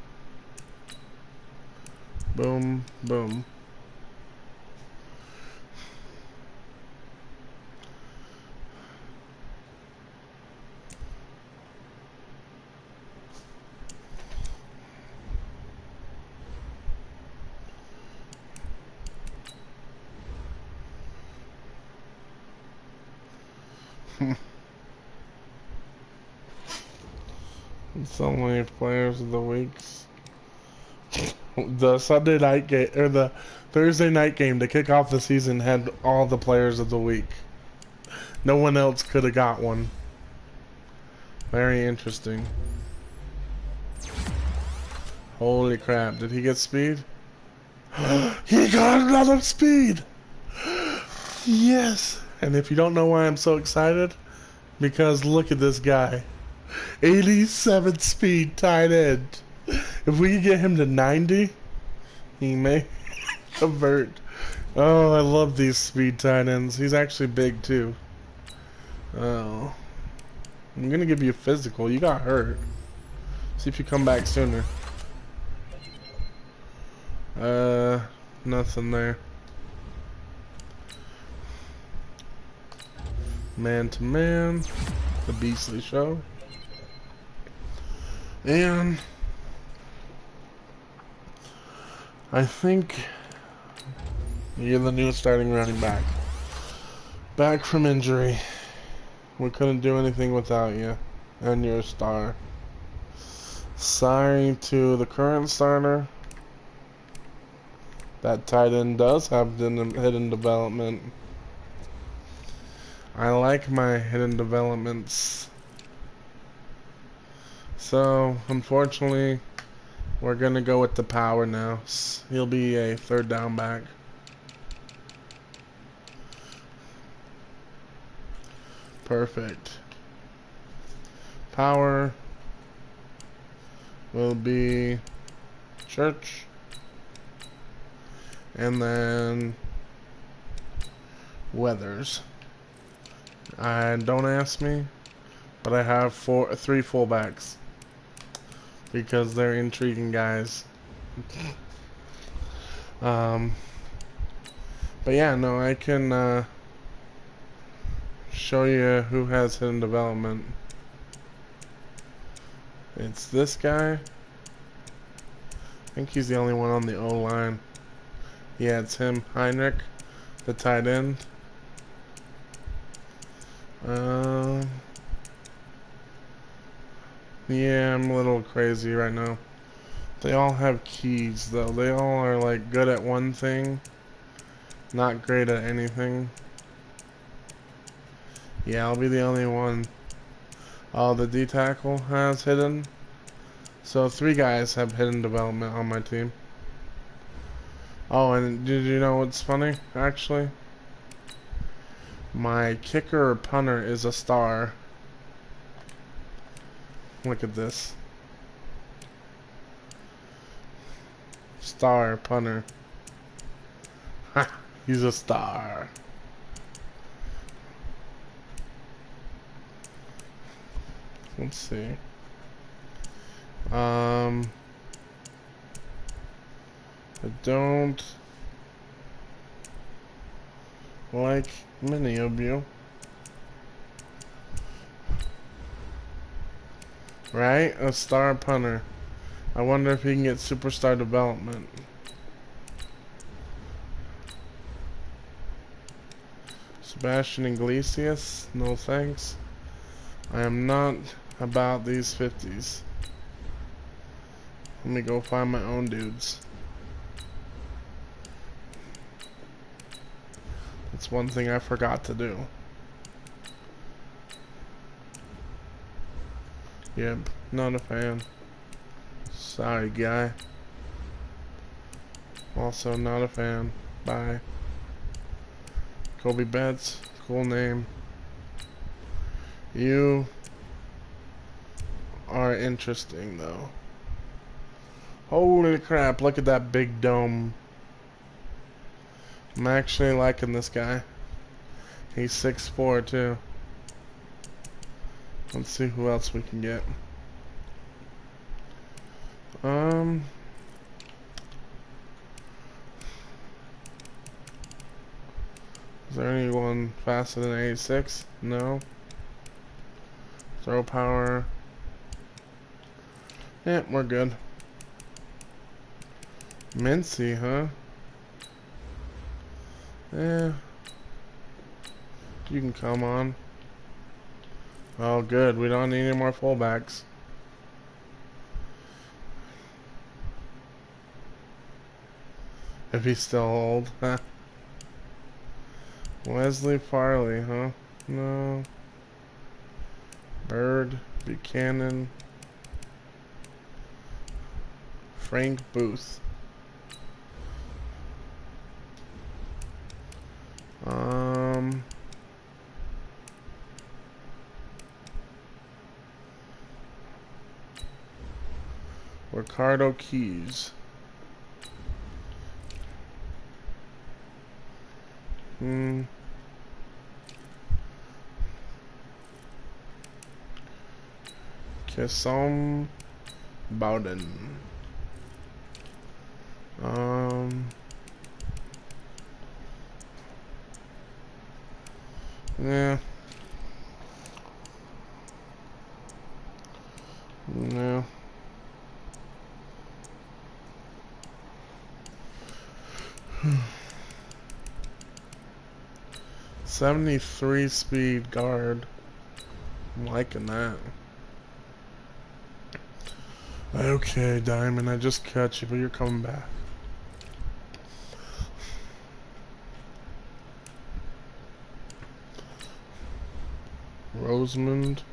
[SPEAKER 1] Boom, boom. It's only players of the weeks. The Sunday night game or the Thursday night game to kick off the season had all the players of the week. No one else could have got one. Very interesting. Holy crap, did he get speed? He got another speed! Yes! And if you don't know why I'm so excited, because look at this guy. 87 speed tight end. If we can get him to 90, he may convert. Oh, I love these speed tight ends. He's actually big too. Oh. I'm gonna give you a physical. You got hurt. See if you come back sooner. Nothing there. Man to man. The Beastly Show. And I think you're the new starting running back. Back from injury. We couldn't do anything without you. And you're a star. Sorry to the current starter. That tight end does have hidden development. I like my hidden developments. So, unfortunately, we're gonna go with the power now. He'll be a third down back. Perfect. Power will be Church. And then Weathers. And don't ask me, but I have 3 fullbacks. Because they're intriguing guys. But yeah, no, I can show you who has hidden development. It's this guy. I think he's the only one on the O-line. Yeah, it's him, Heinrich, the tight end. Yeah, I'm a little crazy right now. They all have keys, though. They all are, like, good at one thing, not great at anything. Yeah, I'll be the only one. Oh, the D-tackle has hidden. So 3 guys have hidden development on my team. Oh, and did you know what's funny, actually? My kicker or punter is a star. Look at this. Star punter. Ha! He's a star. Let's see. I don't like many of you. Right? A star punter. I wonder if he can get superstar development. Sebastian Iglesias? No thanks. I am not about these 50s. Let me go find my own dudes. That's one thing I forgot to do. Yep, not a fan. Sorry, guy. Also not a fan. Bye. Kobe Betts, cool name. You are interesting though. Holy crap, look at that big dome. I'm actually liking this guy. He's 6'4" too. Let's see who else we can get. Is there anyone faster than 86? No. Throw power. Yeah, we're good. Mincy, huh? Yeah. You can come on. Oh, good. We don't need any more fullbacks. If he's still old, huh? Wesley Farley, huh? No. Bird, Buchanan, Frank Booth. Ricardo Keys. Kessom Bowden. Yeah. No. '73 speed guard. I'm liking that. Okay, Diamond, I just cut you, but you're coming back. Rosemond.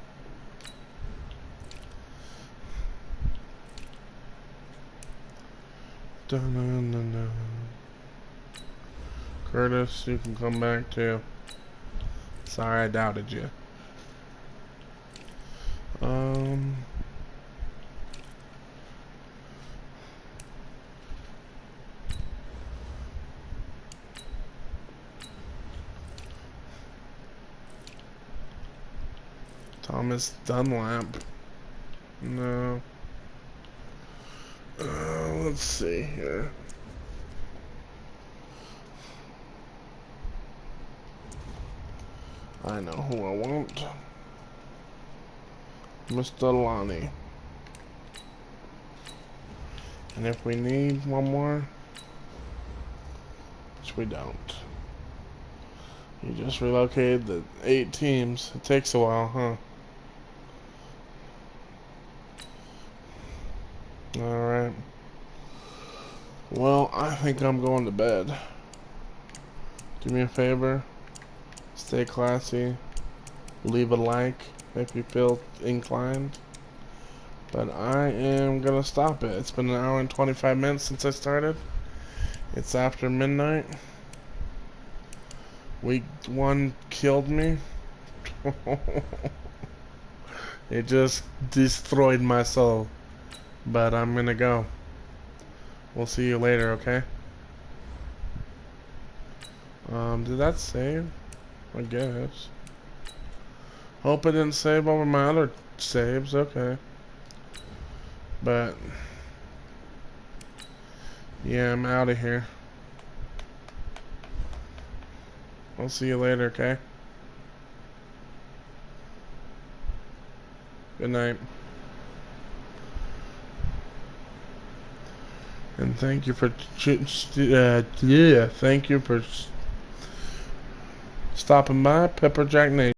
[SPEAKER 1] Dun-dun-dun-dun. Curtis, you can come back too. Sorry I doubted you. Thomas Dunlap. No. Let's see here. I know who I want. Mr. Lonnie. And if we need one more, which we don't. You just relocated the 8 teams. It takes a while, huh? Alright. Well, I think I'm going to bed. Do me a favor. Stay classy. Leave a like if you feel inclined. But I am going to stop it. It's been an hour and 25 minutes since I started. It's after midnight. Week 1 killed me. It just destroyed my soul. But I'm gonna go. We'll see you later, okay? Did that save? I guess. Hope it didn't save over my other saves, okay. But yeah, I'm out of here. I'll see you later, okay? Good night. And thank you for thank you for stopping by Pepper Jack Nation.